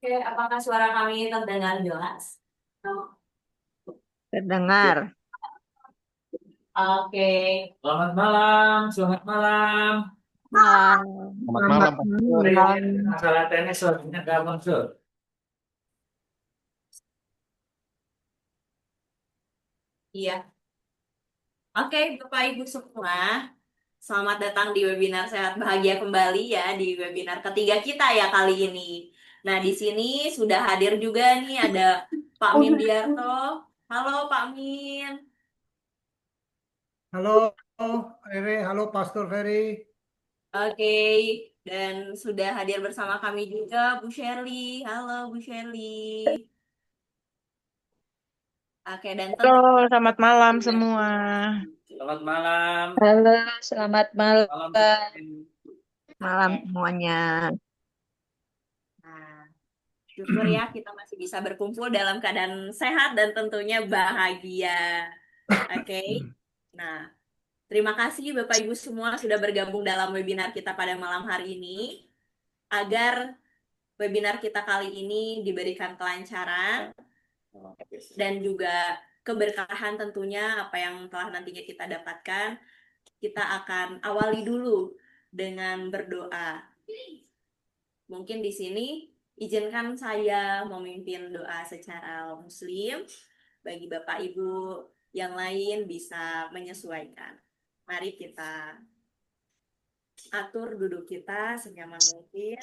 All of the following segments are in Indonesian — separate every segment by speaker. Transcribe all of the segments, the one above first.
Speaker 1: Oke, apakah suara kami terdengar jelas?
Speaker 2: Terdengar.
Speaker 1: Oke. Selamat malam, selamat malam.
Speaker 2: Malam.
Speaker 3: Selamat
Speaker 2: Selamat
Speaker 3: malam, Pak Sur.
Speaker 1: Sorry, ini
Speaker 2: malam.
Speaker 1: masalah tenis soalnya gampang, Sur. Iya. Oke, Bapak Ibu semua, selamat datang di webinar Sehat Bahagia kembali ya, di webinar ketiga kita ya kali ini. Nah, di sini sudah hadir juga nih ada Pak Min Biarto. Halo Pak Min.
Speaker 4: Halo, Rere, halo Pastor Ferry.
Speaker 1: Oke, dan sudah hadir bersama kami juga Bu Shirley. Halo Bu Shirley. Oke, dan
Speaker 2: Halo,
Speaker 1: tentu
Speaker 2: selamat malam semua.
Speaker 1: selamat malam.
Speaker 5: Halo, selamat malam.
Speaker 1: Malam Senin.
Speaker 2: Malam
Speaker 1: Oke.
Speaker 2: semuanya.
Speaker 1: Nah, syukur ya kita masih bisa berkumpul dalam keadaan sehat dan tentunya bahagia. Oke. Nah, terima kasih Bapak Ibu semua sudah bergabung dalam webinar kita pada malam hari ini agar webinar kita kali ini diberikan kelancaran dan juga keberkahan tentunya apa yang telah nantinya kita dapatkan. Kita akan awali dulu dengan berdoa. Mungkin di sini izinkan saya memimpin doa secara muslim. Bagi Bapak Ibu yang lain bisa menyesuaikan. Mari kita atur duduk kita senyaman mungkin.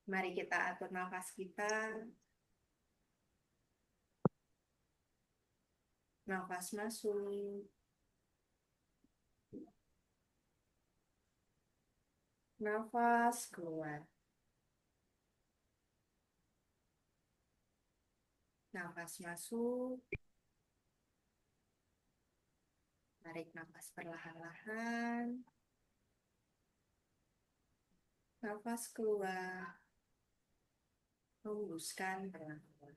Speaker 1: Mari kita atur nafas kita. Nafas masuk. Nafas keluar. Nafas masuk. Tarik nafas perlahan-lahan. Nafas keluar. Hembuskan perlahan-lahan.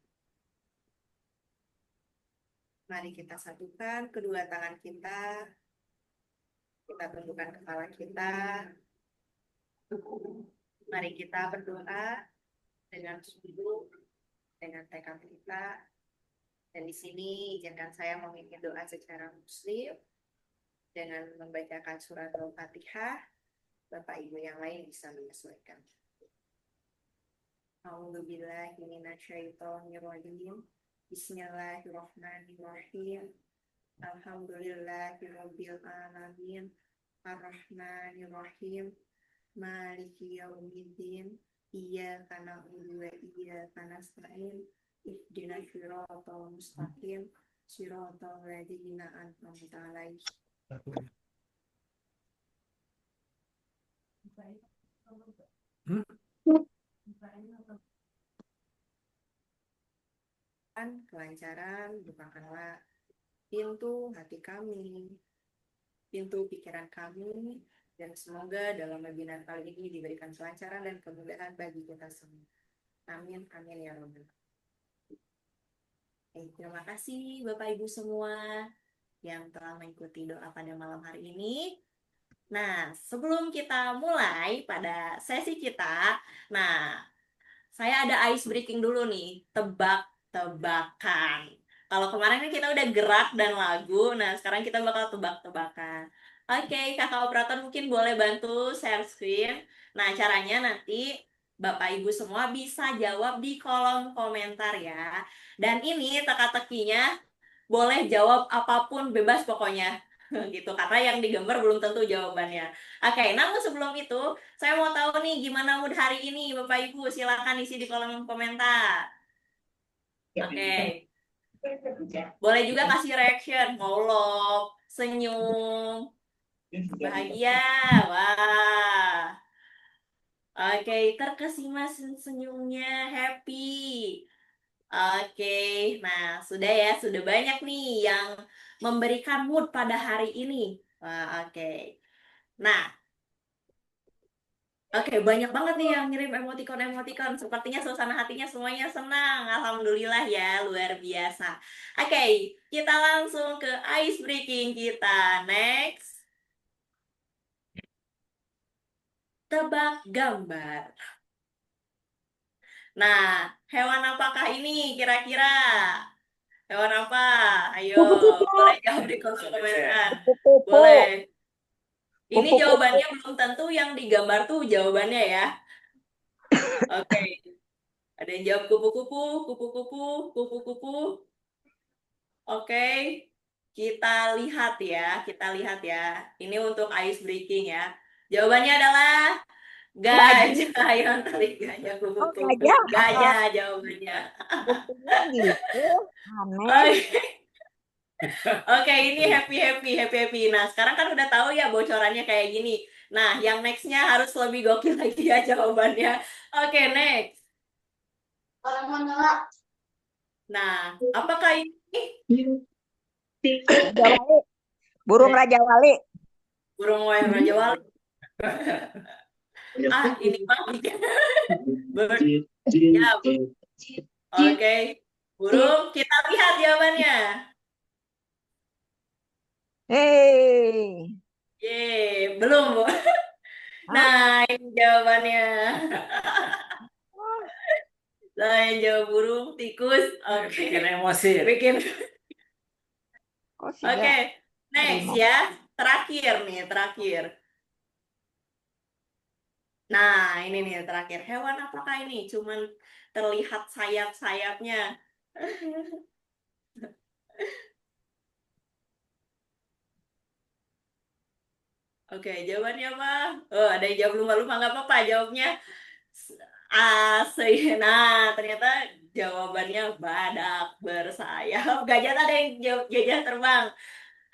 Speaker 1: Mari kita satukan kedua tangan kita. Kita tundukkan kepala kita. Mari kita berdoa dengan sungguh, dengan tekad kita. Dan di sini izinkan saya memimpin doa secara muslim dengan membacakan surat Al-Fatihah. Bapak Ibu yang lain bisa menyesuaikan. A'udzubillahi minasyaitonirrajim. Bismillahirrahmanirrahim. Alhamdulillahirabbil alamin. Arrahmanirrahim. Maliki yaumiddin. Iyyaka na'budu wa iyyaka nasta'in. Ihdinas siratal mustaqim. Siratal ladzina an'amta 'alaihim.
Speaker 4: Hmm?
Speaker 1: Kelancaran, bukakanlah pintu hati kami, pintu pikiran kami, dan semoga dalam webinar kali ini diberikan kelancaran dan kemudahan bagi kita semua. Amin, amin ya Rabbal. Terima kasih Bapak Ibu semua yang telah mengikuti doa pada malam hari ini. Nah, sebelum kita mulai pada sesi kita, nah, saya ada ice breaking dulu nih, tebak-tebakan. Kalau kemarin kan kita udah gerak dan lagu, nah sekarang kita bakal tebak-tebakan. Oke, Kakak Operator mungkin boleh bantu share screen. Nah, caranya nanti Bapak Ibu semua bisa jawab di kolom komentar ya. Dan ini teka-tekinya boleh jawab apapun bebas pokoknya. Gitu, karena yang digambar belum tentu jawabannya. Oke, namun sebelum itu saya mau tahu nih gimana mood hari ini Bapak Ibu, silakan isi di kolom komentar. Oke, boleh juga kasih reaction, ngolok, senyum, bahagia, wah. Oke, terkesima senyumnya, happy. Oke, nah sudah ya, sudah banyak nih yang memberikan mood pada hari ini. Wah, oke. Nah, oke, banyak banget nih yang ngirim emoticon-emoticon. Sepertinya suasana hatinya semuanya senang. Alhamdulillah ya, luar biasa. Oke, kita langsung ke ice breaking kita. Next. tebak gambar. Nah, hewan apakah ini kira-kira? Hewan apa? Ayo,
Speaker 5: Kupu-kupu,
Speaker 1: boleh jawab di kolom komentar.
Speaker 5: kupu-kupu,
Speaker 1: Boleh. Ini
Speaker 5: kupu-kupu.
Speaker 1: jawabannya belum tentu yang digambar tuh jawabannya ya. Oke, ada yang jawab kupu-kupu, kupu-kupu, kupu-kupu. Oke, kita lihat ya, kita lihat ya. Ini untuk ice breaking ya. Jawabannya adalah
Speaker 5: Gajah.
Speaker 1: gajah yang tadi gajah
Speaker 5: Oh,
Speaker 1: kupu-kupu.
Speaker 5: gajah apa
Speaker 1: Gajah jawabannya.
Speaker 5: kupunya gitu? Aneh.
Speaker 1: Oke, oke, ini happy happy happy happy. Nah, sekarang kan udah tahu ya bocorannya kayak gini. Nah, yang nextnya harus lebih gokil lagi ya jawabannya. Oke, next. Nah, apakah ini
Speaker 5: Raja Wali, burung Raja Wali.
Speaker 1: burung wayang Raja Wali? Ah, ini mah bikin bird. Ya, oke. Burung, kita lihat jawabannya.
Speaker 5: Hei,
Speaker 1: Ye, belum, Bu.
Speaker 5: hah?
Speaker 1: Nah, ini jawabannya. Nah, yang jawab burung, tikus. Oke.
Speaker 3: Bikin emosi.
Speaker 1: Bikin.
Speaker 5: Kok
Speaker 1: Oke,
Speaker 5: sudah
Speaker 1: next
Speaker 5: harimau?
Speaker 1: ya. Terakhir nih, terakhir. Nah, ini nih terakhir. Hewan apakah ini? Cuman terlihat sayap-sayapnya. Oke, jawabannya apa? Oh, ada yang jawab lumba-lumba. Nggak apa-apa jawabnya. Nah, ternyata jawabannya badak bersayap. Gajah ada yang jawab gajah terbang.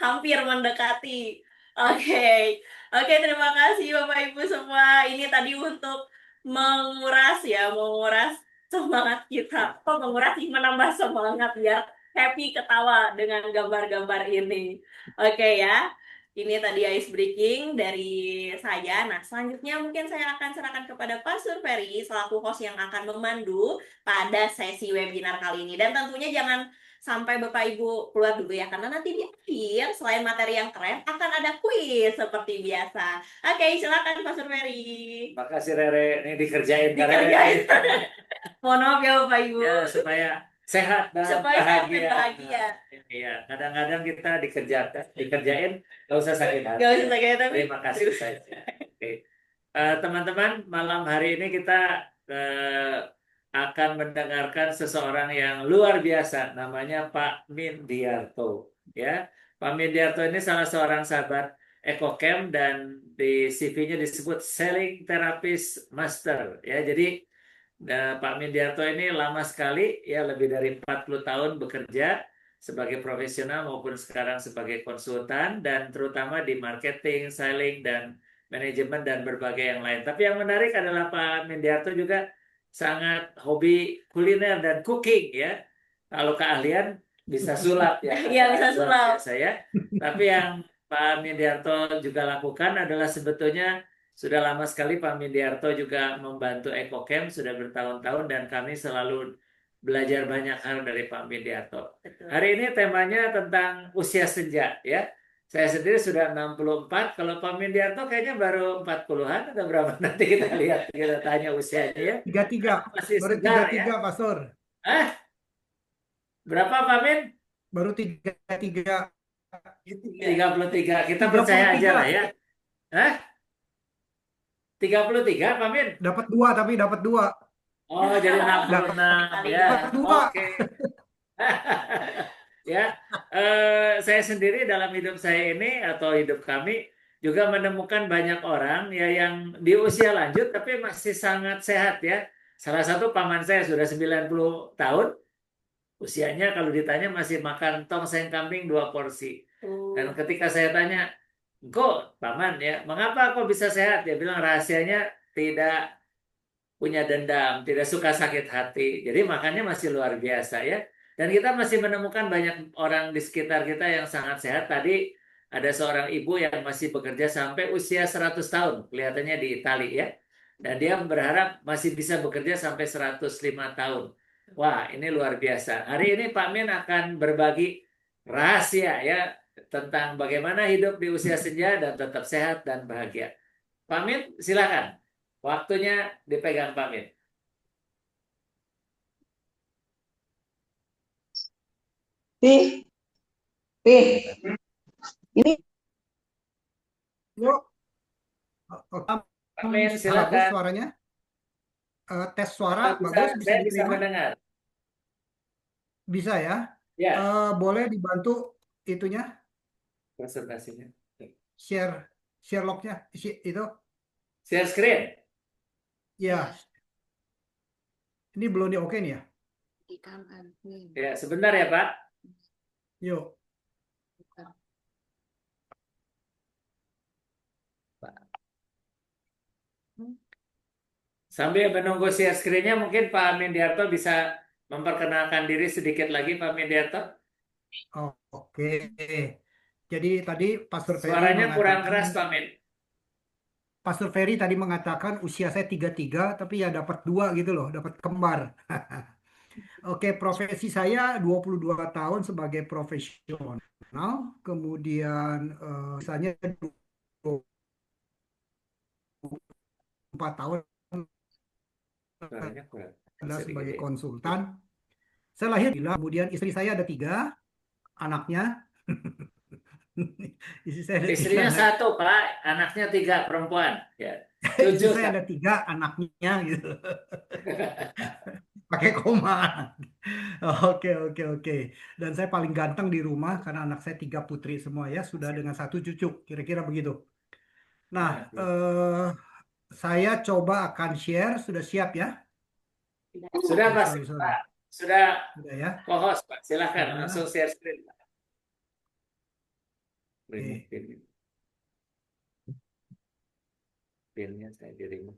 Speaker 1: Hampir mendekati. Oke, oke, terima kasih Bapak Ibu semua. Ini tadi untuk menguras ya, menguras semangat kita. Kok menguras sih, menambah semangat biar happy ketawa dengan gambar-gambar ini. Oke ya. Ini tadi ice breaking dari saya. Nah, selanjutnya mungkin saya akan serahkan kepada Pak Surferi selaku host yang akan memandu pada sesi webinar kali ini. Dan tentunya jangan sampai Bapak Ibu keluar dulu ya, karena nanti di akhir selain materi yang keren akan ada kuis seperti biasa. Oke, silakan Pak Surveri.
Speaker 3: Makasih Rere, ini dikerjain
Speaker 1: Dikerjain.
Speaker 3: Rere.
Speaker 1: Mohon maaf ya Bapak Ibu.
Speaker 3: Ya, supaya sehat dan
Speaker 1: Supaya sehat dan
Speaker 3: bahagia.
Speaker 1: bahagia.
Speaker 3: Iya, kadang-kadang kita dikerjain, gak usah sakit hati.
Speaker 1: Gak usah sakit tapi.
Speaker 3: Terima kasih saja. Oke. Teman-teman, malam hari ini kita akan mendengarkan seseorang yang luar biasa, namanya Pak Mindiarto. Ya, Pak Mindiarto ini salah seorang sahabat EcoCamp dan di CV-nya disebut Selling Therapist Master. Ya, jadi Pak Mindiarto ini lama sekali, ya lebih dari 40 tahun bekerja sebagai profesional maupun sekarang sebagai konsultan dan terutama di marketing, selling, dan manajemen dan berbagai yang lain. Tapi yang menarik adalah Pak Mindiarto juga sangat hobi kuliner dan cooking ya. Kalau keahlian bisa sulap ya.
Speaker 1: Iya, bisa sulap.
Speaker 3: Saya. Tapi yang Pak Mindiarto juga lakukan adalah sebetulnya sudah lama sekali Pak Mindiarto juga membantu EcoCamp, sudah bertahun-tahun dan kami selalu belajar banyak hal dari Pak Mindiarto.
Speaker 1: Betul.
Speaker 3: Hari ini temanya tentang usia senja ya. Saya sendiri sudah 64, kalau Pak Mindiarto kayaknya baru 40-an atau berapa, nanti kita lihat, kita tanya usianya ya.
Speaker 4: 33,
Speaker 3: Masih
Speaker 4: baru
Speaker 3: segar
Speaker 4: 33
Speaker 3: ya.
Speaker 4: Pastor.
Speaker 3: Berapa Pak Min?
Speaker 4: Baru 33.
Speaker 3: 33. Kita percaya aja lah ya. 33 Pak Min?
Speaker 4: Dapat 2 tapi dapat 2.
Speaker 3: Oh, jadi 66 ya.
Speaker 4: Dapat 2.
Speaker 3: Oke. Ya, saya sendiri dalam hidup saya ini atau hidup kami juga menemukan banyak orang ya yang di usia lanjut tapi masih sangat sehat ya. Salah satu paman saya sudah 90 tahun, usianya kalau ditanya masih makan tongseng kambing 2 porsi. Dan ketika saya tanya, kok paman ya, mengapa kok bisa sehat? Dia bilang rahasianya tidak punya dendam, tidak suka sakit hati. Jadi makannya masih luar biasa ya. Dan kita masih menemukan banyak orang di sekitar kita yang sangat sehat. Tadi ada seorang ibu yang masih bekerja sampai usia 100 tahun, kelihatannya di Italia ya. Dan dia berharap masih bisa bekerja sampai 105 tahun. Wah, ini luar biasa. Hari ini Pak Min akan berbagi rahasia ya tentang bagaimana hidup di usia senja dan tetap sehat dan bahagia. Pak Min, silakan. Waktunya dipegang Pak Min.
Speaker 6: Pi, Pi, ini
Speaker 4: Yuk,
Speaker 3: Pak Min,
Speaker 4: bagus
Speaker 3: silakan.
Speaker 4: suaranya. Tes suara
Speaker 3: Bisa,
Speaker 4: bagus, bisa
Speaker 3: saya bisa
Speaker 4: diterima.
Speaker 3: mendengar.
Speaker 4: Bisa ya.
Speaker 3: Ya,
Speaker 4: Boleh dibantu itunya,
Speaker 3: presentasinya.
Speaker 4: share lognya itu.
Speaker 3: Share screen.
Speaker 4: Ya, ini belum di oke nih ya.
Speaker 3: Ya, sebentar ya Pak.
Speaker 4: Yuk.
Speaker 3: Sambil menunggu share screen-nya, mungkin Pak Mindiarto bisa memperkenalkan diri sedikit lagi, Pak Mindiarto.
Speaker 4: Oh, oke. Jadi tadi
Speaker 3: Suaranya kurang keras, Pak Min.
Speaker 4: Pastor Ferry tadi mengatakan usia saya 33, tapi ya dapat 2 gitu loh, dapat kembar. Oke, profesi saya 22 tahun sebagai profesional, kemudian misalnya 24 tahun
Speaker 3: Suaranya kurang.
Speaker 4: adalah
Speaker 3: Bisa
Speaker 4: sebagai
Speaker 3: digedein.
Speaker 4: konsultan. Saya lahir di Gila, kemudian istri saya ada 3 anaknya. Istri saya ada 3
Speaker 3: Istrinya
Speaker 4: anak.
Speaker 3: 1, Pak. Anaknya 3 perempuan. Ya.
Speaker 4: Istri
Speaker 3: 7.
Speaker 4: saya ada 3 anaknya gitu. Pakai koma. Oke, oke, oke. Dan saya paling ganteng di rumah karena anak saya 3 putri semua ya, sudah dengan 1 cucu, kira-kira begitu. Nah, saya coba akan share, sudah siap ya?
Speaker 3: Sudah, Pak.
Speaker 4: Sorry.
Speaker 3: Pak. Sudah
Speaker 4: Sudah ya?
Speaker 3: co-host, Pak. Silahkan
Speaker 4: Sudah.
Speaker 3: langsung share screen, Pak.
Speaker 4: Oke.
Speaker 3: Pinnya saya dirimu.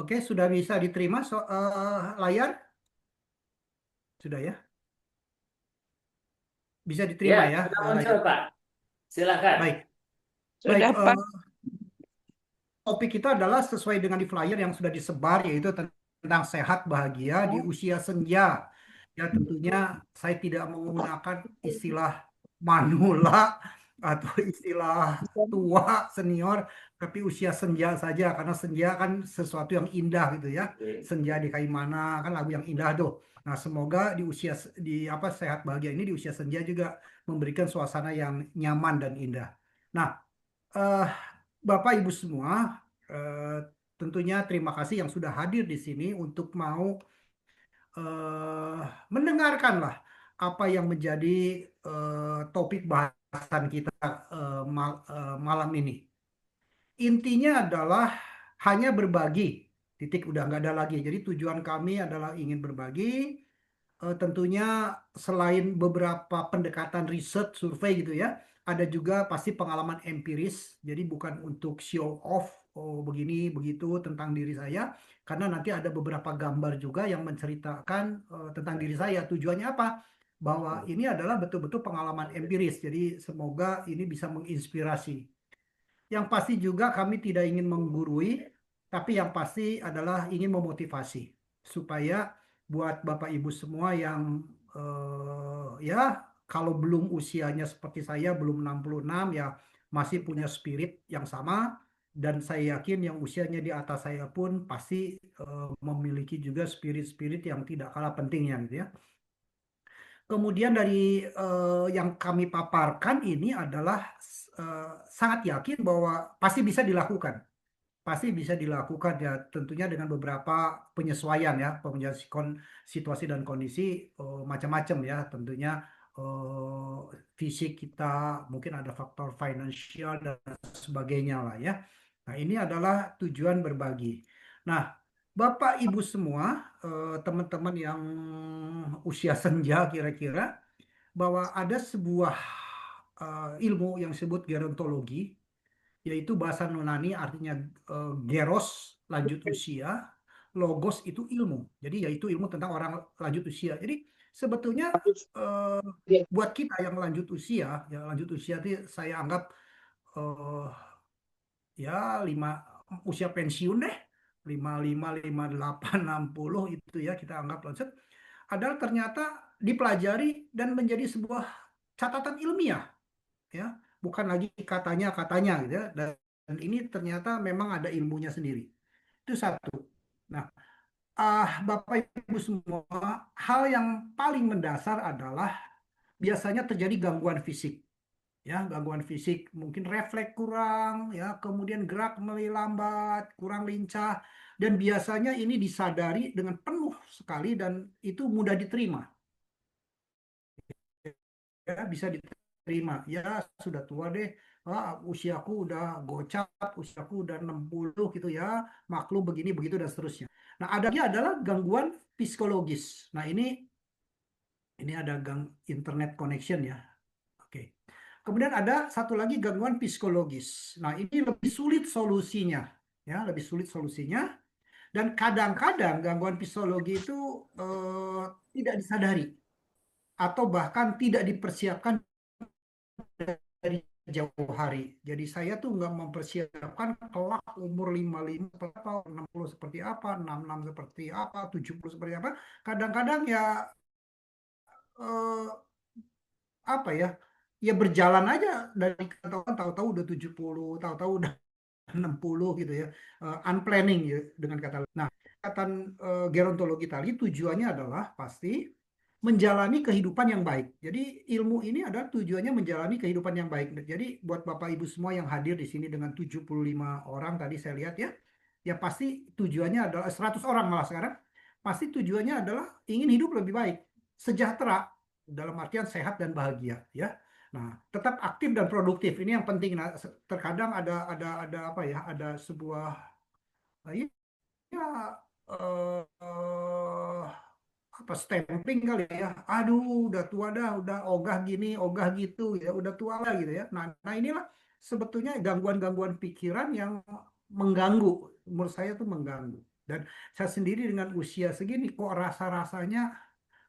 Speaker 4: Oke, sudah bisa diterima layar? Sudah ya? Bisa diterima ya
Speaker 3: Sudah muncul,
Speaker 4: layar?
Speaker 3: Pak. Silakan.
Speaker 4: Baik.
Speaker 2: Sudah,
Speaker 4: Baik,
Speaker 2: Pak.
Speaker 4: topik kita adalah sesuai dengan di flyer yang sudah disebar, yaitu tentang sehat bahagia di usia senja. Ya, tentunya saya tidak menggunakan istilah manula atau istilah tua, senior, tapi usia senja saja, karena senja kan sesuatu yang indah gitu ya. Senja di Kaimana kan lagu yang indah tuh. Nah, semoga di usia sehat bahagia ini di usia senja juga memberikan suasana yang nyaman dan indah. Nah, eh, Bapak Ibu semua, eh, tentunya terima kasih yang sudah hadir di sini untuk mau eh, mendengarkanlah apa yang menjadi topik bahasan kita malam ini. Intinya adalah hanya berbagi, titik, udah nggak ada lagi. Jadi tujuan kami adalah ingin berbagi. Tentunya selain beberapa pendekatan riset, survei gitu ya, ada juga pasti pengalaman empiris. Jadi bukan untuk show off, oh begini begitu tentang diri saya, karena nanti ada beberapa gambar juga yang menceritakan tentang diri saya. Tujuannya apa? Bahwa ini adalah betul-betul pengalaman empiris. Jadi semoga ini bisa menginspirasi. Yang pasti juga kami tidak ingin menggurui, tapi yang pasti adalah ingin memotivasi supaya buat Bapak Ibu semua yang ya kalau belum usianya seperti saya, belum 66 ya masih punya spirit yang sama, dan saya yakin yang usianya di atas saya pun pasti memiliki juga spirit-spirit yang tidak kalah pentingnya gitu ya. Kemudian dari yang kami paparkan ini adalah sangat yakin bahwa pasti bisa dilakukan. Pasti bisa dilakukan ya, tentunya dengan beberapa penyesuaian ya, penyesuaian situasi dan kondisi macam-macam ya, tentunya fisik kita, mungkin ada faktor finansial dan sebagainya lah ya. Nah, ini adalah tujuan berbagi. Nah, Bapak Ibu semua, teman-teman yang usia senja kira-kira, bahwa ada sebuah ilmu yang disebut gerontologi, yaitu bahasa Yunani artinya geros, lanjut usia, logos itu ilmu. Jadi yaitu ilmu tentang orang lanjut usia. Jadi sebetulnya buat kita yang lanjut usia, itu saya anggap eh, ya usia pensiun deh, 55, 58, 60 itu ya kita anggap lanjut, adalah ternyata dipelajari dan menjadi sebuah catatan ilmiah ya, bukan lagi katanya-katanya gitu ya. Dan ini ternyata memang ada ilmunya sendiri. Itu satu. Nah, Bapak Ibu semua, hal yang paling mendasar adalah biasanya terjadi gangguan fisik. Ya, gangguan fisik, mungkin refleks kurang, ya, kemudian gerak melambat, kurang lincah, dan biasanya ini disadari dengan penuh sekali dan itu mudah diterima. Ya, bisa diterima. Ya, sudah tua deh. Usiaku udah gocap, usiaku udah 60 gitu ya. Maklum begini begitu dan seterusnya. Nah, ada lagi adalah gangguan psikologis. Nah, ini ada internet connection ya. Oke. Kemudian ada satu lagi gangguan psikologis. Nah, ini lebih sulit solusinya. Ya, lebih sulit solusinya. Dan kadang-kadang gangguan psikologi itu tidak disadari atau bahkan tidak dipersiapkan dari jauh hari. Jadi saya tuh nggak mempersiapkan kelak umur 55 atau 60 seperti apa, 66 seperti apa, 70 seperti apa. Kadang-kadang ya eh, apa ya? Ya berjalan aja dari tahu-tahu udah 70, tahu-tahu udah 60 gitu ya. Unplanning ya dengan kata lain. Nah, kata gerontologi tadi tujuannya adalah pasti menjalani kehidupan yang baik. Jadi ilmu ini adalah tujuannya menjalani kehidupan yang baik. Jadi buat Bapak Ibu semua yang hadir di sini dengan 75 orang tadi saya lihat ya, ya pasti tujuannya adalah 100 orang malah sekarang, pasti tujuannya adalah ingin hidup lebih baik, sejahtera dalam artian sehat dan bahagia ya. Nah, tetap aktif dan produktif ini yang penting. Nah, terkadang ada apa ya? Ada sebuah ya apa stempling kali ya. Aduh, udah tua dah, udah ogah gini, ogah gitu ya, udah tua lah gitu ya. Nah inilah sebetulnya gangguan-gangguan pikiran yang mengganggu. Menurut saya tuh mengganggu. Dan saya sendiri dengan usia segini kok rasa-rasanya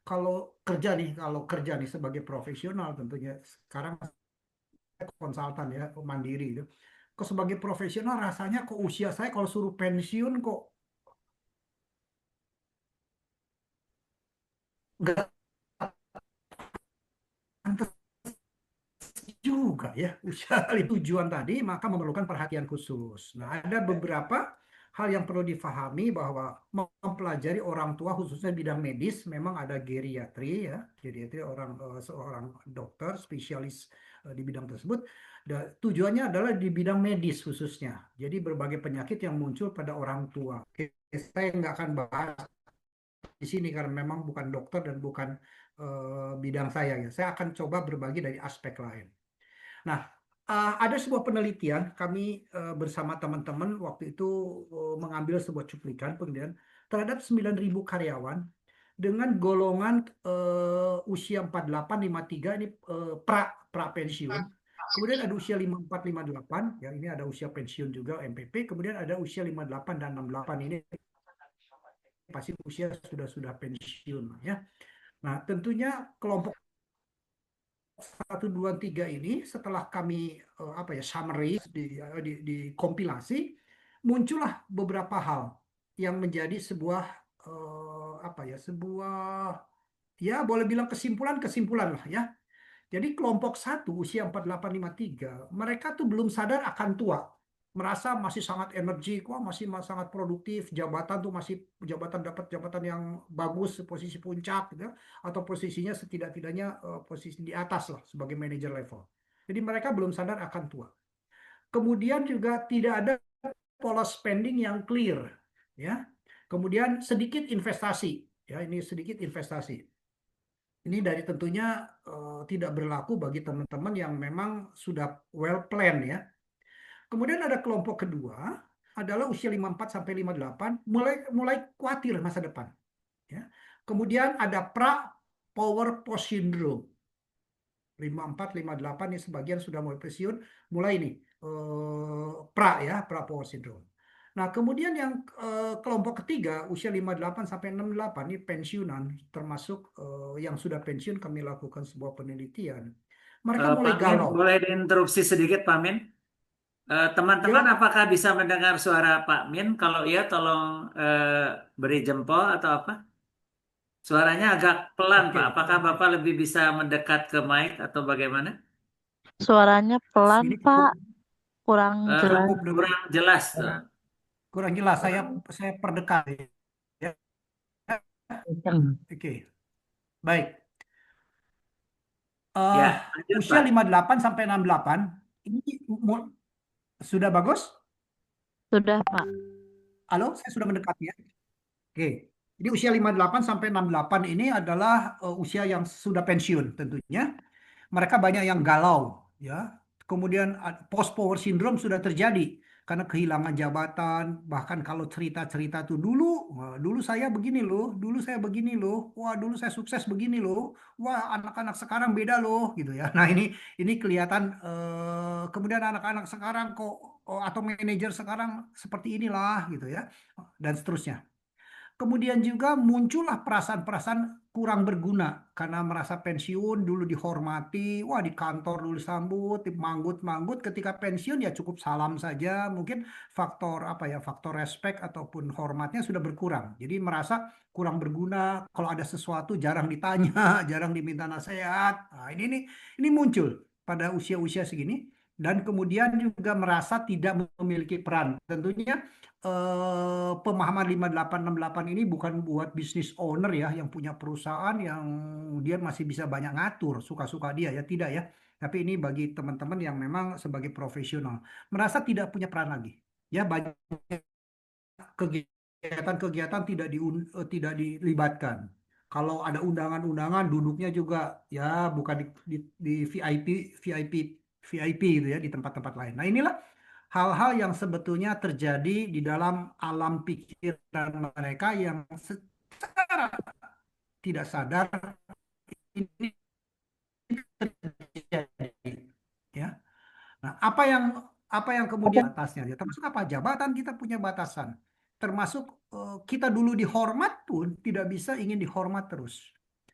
Speaker 4: kalau kalau kerja nih sebagai profesional tentunya sekarang saya konsultan ya, mandiri itu. Kok sebagai profesional rasanya kok usia saya kalau suruh pensiun kok nggak pantas juga ya. Usia tujuan tadi maka memerlukan perhatian khusus. Nah, ada beberapa hal yang perlu difahami bahwa mempelajari orang tua khususnya bidang medis memang ada geriatri ya. Geriatri seorang dokter spesialis di bidang tersebut. Dan tujuannya adalah di bidang medis khususnya. Jadi berbagai penyakit yang muncul pada orang tua. Oke, saya nggak akan bahas di sini karena memang bukan dokter dan bukan bidang saya ya. Saya akan coba berbagi dari aspek lain. Nah, ada sebuah penelitian kami bersama teman-teman waktu itu mengambil sebuah cuplikan penelitian terhadap 9.000 karyawan dengan golongan usia 48, 53 ini pra pensiun. Kemudian ada usia 54, 58 ya ini ada usia pensiun juga MPP, kemudian ada usia 58 dan 68 ini pasti usia sudah pensiun ya. Nah, tentunya kelompok 1, 2, 3 ini setelah kami apa ya summary kompilasi muncullah beberapa hal yang menjadi sebuah apa ya sebuah ya boleh bilang kesimpulan lah ya. Jadi kelompok 1 usia 48, 53 mereka tuh belum sadar akan tua, merasa masih sangat energik, wah masih sangat produktif, jabatan tuh masih dapat jabatan yang bagus, posisi puncak gitu, atau posisinya setidak-tidaknya posisi di atas lah sebagai manager level. Jadi mereka belum sadar akan tua. Kemudian juga tidak ada pola spending yang clear, ya. Kemudian sedikit investasi, ya ini sedikit investasi. Ini dari tentunya tidak berlaku bagi teman-teman yang memang sudah well plan ya. Kemudian ada kelompok kedua adalah usia 54 sampai 58 mulai khawatir masa depan ya. Kemudian ada pra power post syndrome. 54, 58 ini sebagian sudah mulai pensiun, mulai nih pra power syndrome. Nah, kemudian yang kelompok ketiga usia 58 sampai 68 ini pensiunan termasuk yang sudah pensiun kami lakukan sebuah penelitian. Mereka mulai
Speaker 3: Pak Min,
Speaker 4: galau.
Speaker 3: boleh diinterupsi sedikit Pak Min? Teman-teman,
Speaker 4: Ya,
Speaker 3: apakah bisa mendengar suara Pak Min? Kalau iya, tolong beri jempol atau apa? Suaranya agak pelan, Pak.
Speaker 4: oke.
Speaker 3: Apakah Bapak lebih bisa mendekat ke mic atau bagaimana?
Speaker 2: Suaranya pelan,
Speaker 4: Ini
Speaker 2: Pak. Kurang jelas.
Speaker 4: cukup dengan
Speaker 3: Kurang jelas tuh.
Speaker 4: kurang jelas. Saya perdekat ya. Oke, baik.
Speaker 3: Ya,
Speaker 4: Eh,
Speaker 3: lanjut
Speaker 4: usia
Speaker 3: Pak.
Speaker 4: 58 sampai 68 ini sudah bagus?
Speaker 2: Sudah, Pak.
Speaker 4: Halo, saya sudah mendekati ya. Oke. Jadi usia 58 sampai 68 ini adalah usia yang sudah pensiun tentunya. Mereka banyak yang galau ya. Kemudian post power syndrome sudah terjadi karena kehilangan jabatan, bahkan kalau cerita-cerita tuh dulu, wah, dulu saya begini loh, dulu saya begini loh, wah dulu saya sukses begini loh, wah anak-anak sekarang beda loh gitu ya. Nah, ini kelihatan kemudian anak-anak sekarang kok atau manajer sekarang seperti inilah gitu ya, dan seterusnya. Kemudian juga muncullah perasaan-perasaan kurang berguna karena merasa pensiun dulu dihormati, wah di kantor dulu sambut, manggut-manggut, ketika pensiun ya cukup salam saja, mungkin faktor apa ya, faktor respect ataupun hormatnya sudah berkurang. Jadi merasa kurang berguna, kalau ada sesuatu jarang ditanya, jarang diminta nasihat. Nah, ini muncul pada usia-usia segini dan kemudian juga merasa tidak memiliki peran. Tentunya pemahaman 5868 ini bukan buat bisnis owner ya yang punya perusahaan yang dia masih bisa banyak ngatur suka-suka dia ya, tidak ya. Tapi ini bagi teman-teman yang memang sebagai profesional merasa tidak punya peran lagi. Ya, banyak kegiatan-kegiatan tidak dilibatkan. Kalau ada undangan-undangan duduknya juga ya bukan di VIP VIP VIP gitu ya, di tempat-tempat lain. Nah, inilah hal-hal yang sebetulnya terjadi di dalam alam pikiran mereka yang secara tidak sadar ini terjadi. Ya. Nah, apa yang kemudian batasnya? Ya, termasuk apa? Jabatan kita punya batasan. Termasuk kita dulu dihormat pun tidak bisa ingin dihormat terus.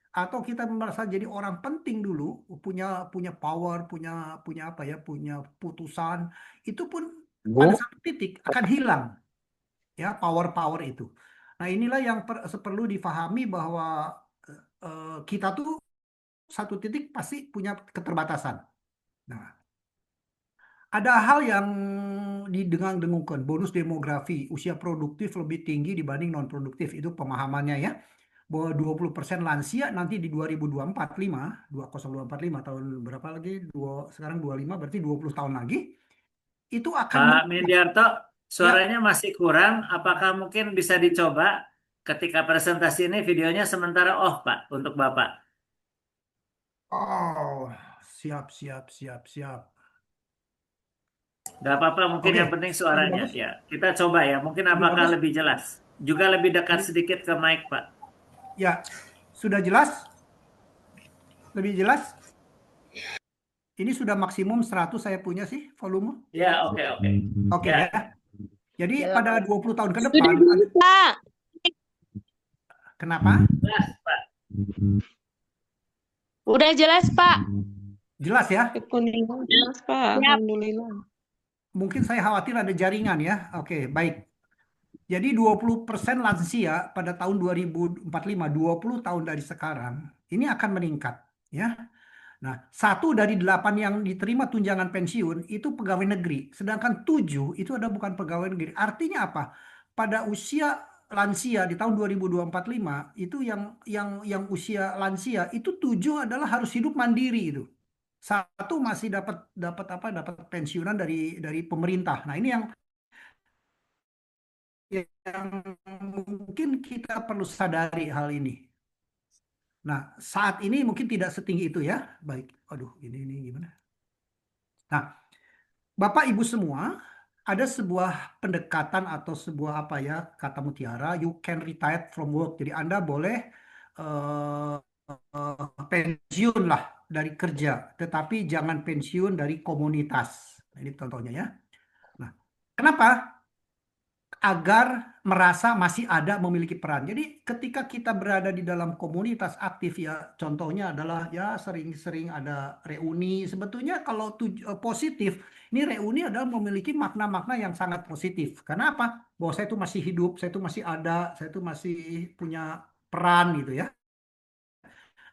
Speaker 4: Atau kita merasa jadi orang penting dulu, punya punya power, punya punya apa ya, punya putusan, itu pun pada satu titik akan hilang ya power-power itu. Nah, inilah yang perlu difahami bahwa kita tuh satu titik pasti punya keterbatasan. Nah, ada hal yang didengang-dengungkan, bonus demografi, usia produktif lebih tinggi dibanding non produktif, itu pemahamannya ya. Bahwa 20% lansia nanti di 2045, 2045 tahun berapa lagi? Sekarang 25 berarti 20 tahun lagi itu akan
Speaker 3: Pak
Speaker 4: meningkat.
Speaker 3: Mendiarto,
Speaker 4: Ya.
Speaker 3: suaranya masih kurang. Apakah mungkin bisa dicoba ketika presentasi ini videonya sementara off, Pak, untuk Bapak?
Speaker 4: Oh, siap, siap, siap, siap.
Speaker 3: Nggak apa-apa, mungkin
Speaker 4: Oke,
Speaker 3: yang penting
Speaker 4: lebih
Speaker 3: suaranya.
Speaker 4: bagus?
Speaker 3: Ya, kita coba ya. Mungkin
Speaker 4: Lebih
Speaker 3: apakah
Speaker 4: bagus?
Speaker 3: lebih jelas? Juga lebih dekat
Speaker 4: Lebih-
Speaker 3: sedikit ke mic, Pak.
Speaker 4: Ya, sudah jelas? Lebih jelas? Ini sudah maksimum 100 saya punya sih volume.
Speaker 3: Ya, oke, oke.
Speaker 4: Oke
Speaker 3: Ya,
Speaker 4: ya. Jadi pada 20 tahun ke
Speaker 2: Sudah
Speaker 4: depan,
Speaker 2: bisa.
Speaker 4: kenapa?
Speaker 3: jelas, Pak.
Speaker 2: Udah jelas, Pak.
Speaker 4: Jelas ya.
Speaker 5: Kuningan jelas, Pak.
Speaker 2: Siap.
Speaker 5: Alhamdulillah.
Speaker 4: Mungkin saya khawatir ada jaringan ya. Oke, baik. Jadi 20% lansia pada tahun 2045, 20 tahun dari sekarang, ini akan meningkat. Ya. Nah, 1 dari 8 yang diterima tunjangan pensiun itu pegawai negeri. Sedangkan 7 itu ada bukan pegawai negeri. Artinya apa? Pada usia lansia di tahun 2245 itu yang usia lansia itu 7 adalah harus hidup mandiri itu. 1 masih dapat dapat apa? Dapat pensiunan dari pemerintah. Nah, ini yang mungkin kita perlu sadari hal ini. Nah, saat ini mungkin tidak setinggi itu ya. Baik. Aduh, ini gimana? Nah, Bapak Ibu semua, ada sebuah pendekatan atau sebuah apa ya, kata mutiara, you can retire from work. Jadi Anda boleh eh, pensiun lah dari kerja, tetapi jangan pensiun dari komunitas. Nah, ini contohnya ya. Nah, kenapa? Agar merasa masih ada memiliki peran. Jadi ketika kita berada di dalam komunitas aktif ya, contohnya adalah ya sering-sering ada reuni. Sebetulnya kalau positif, ini reuni adalah memiliki makna-makna yang sangat positif. Karena apa? Bahwa saya itu masih hidup, saya itu masih ada, saya itu masih punya peran gitu ya.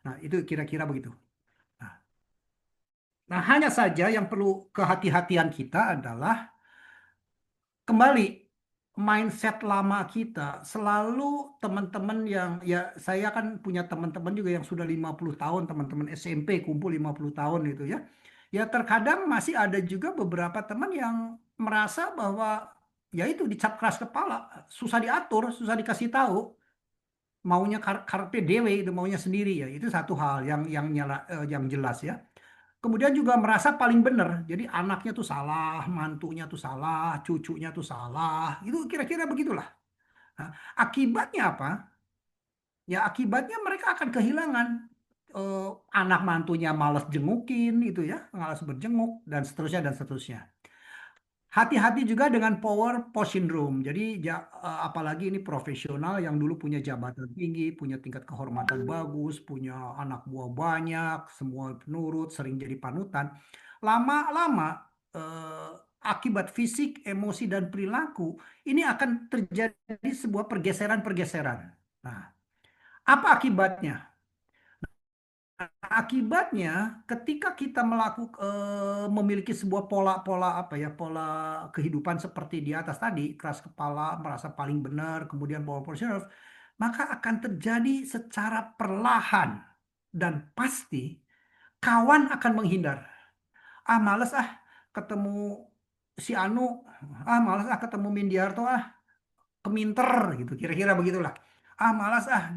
Speaker 4: Nah, itu kira-kira begitu. Nah, Nah, hanya saja yang perlu kehati-hatian kita adalah kembali mindset lama kita. Selalu teman-teman yang, ya saya kan punya teman-teman juga yang sudah 50 tahun, teman-teman SMP kumpul 50 tahun itu ya. Ya terkadang masih ada juga beberapa teman yang merasa bahwa ya itu dicap keras kepala, susah diatur, susah dikasih tahu, maunya karpe dewe, itu maunya sendiri ya. Itu satu hal yang jelas ya. Kemudian juga merasa paling benar. Jadi anaknya tuh salah, mantunya tuh salah, cucunya tuh salah. Itu kira-kira begitulah. Nah, akibatnya apa? Ya akibatnya mereka akan kehilangan eh, anak mantunya malas jengukin itu ya, malas berjenguk dan seterusnya dan seterusnya. Hati-hati juga dengan power post syndrome. Jadi apalagi ini profesional yang dulu punya jabatan tinggi, punya tingkat kehormatan bagus, punya anak buah banyak, semua penurut, sering jadi panutan. Lama-lama eh, akibat fisik, emosi dan perilaku ini akan terjadi sebuah pergeseran-pergeseran. Nah, apa akibatnya? Akibatnya, ketika kita memiliki sebuah pola-pola apa ya, pola kehidupan seperti di atas tadi, keras kepala, merasa paling benar, kemudian power positive, maka akan terjadi secara perlahan dan pasti kawan akan menghindar. Ah, males ah ketemu si Anu, ah males ah ketemu Mindiarto ah, keminter gitu, kira-kira begitulah. Ah malas ah,